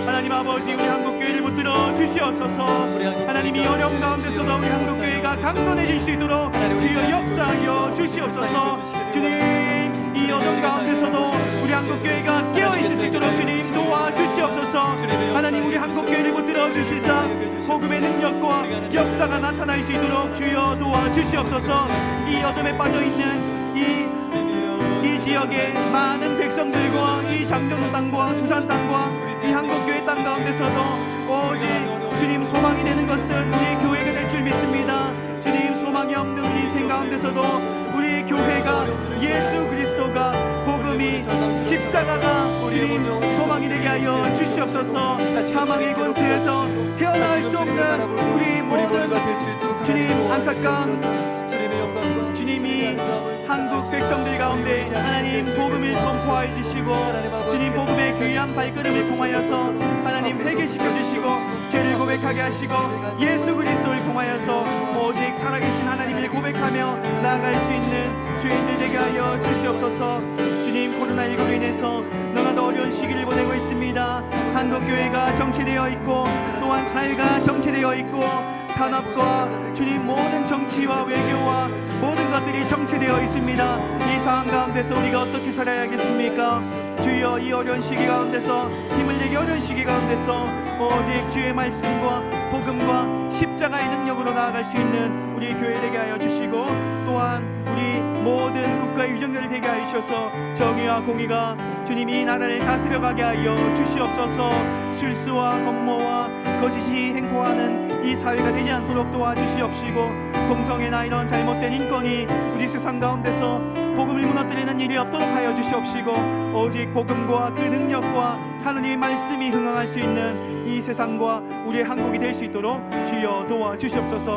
하나님 아버지 우리 한국 교회를 붙들어 주시옵소서. 하나님 이 어려움 가운데서도 우리 한국 교회가 강건해질 수 있도록 주여 역사하여 주시옵소서. 주님 이 어려움 가운데서도 우리 한국 교회가 깨어 있을 수 있도록 주님 도와주시옵소서. 하나님 우리 한국 교회를 붙들어 주시사 복음의 능력과 역사가 나타날 수 있도록 주여 도와주시옵소서. 이 어둠에 빠져 있는 이 지역의 많은 백성들과 이 장전도 땅과 부산 땅과 이 한국교회 땅 가운데서도 오직 주님 소망이 되는 것은 우리 교회가 될 줄 믿습니다. 주님 소망이 없는 우리 인생 가운데서도 우리 교회가 예수 그리스도가 복음이 십자가가 주님 소망이 되게 하여 주시옵소서. 사망의 권세에서 헤어나갈 수 없는 우리 모든 주님 안타까운 주님이 한국 백성들 가운데 하나님 복음을 선포하여 주시고 주님 복음의 귀한 발걸음을 통하여서 하나님 회개시켜 주시고 죄를 고백하게 하시고 예수 그리스도를 통하여서 오직 살아계신 하나님을 고백하며 나아갈 수 있는 죄인들 되게 하여 주시옵소서. 주님 코로나19로 인해서 너무나도 어려운 시기를 보내고 있습니다. 한국교회가 정체되어 있고 또한 사회가 정체되어 있고 산업과 주님 모든 정치와 외교와 모든 것들이 정체되어 있습니다. 이 상황 가운데서 우리가 어떻게 살아야겠습니까? 주여 이 어려운 시기 가운데서 힘을 내기 어려운 시기 가운데서 오직 주의 말씀과 복음과 십자가의 능력으로 나아갈 수 있는 우리 교회 되게 하여 주시고 또한 우리 모든 국가의 유정자를 되게 하여 주셔서 정의와 공의가 주님 이 나라를 다스려가게 하여 주시옵소서. 술수와 건모와 거짓이 행포하는 이 사회가 되지 않도록 도와주시옵시고 동성애나 이런 잘못된 인권이 우리 세상 가운데서 복음을 무너뜨리는 일이 없도록 하여 주시옵시고 오직 복음과 그 능력과 하나님의 말씀이 흥황할 수 있는 이 세상과 우리의 한국이 될 수 있도록 주여 도와주시옵소서.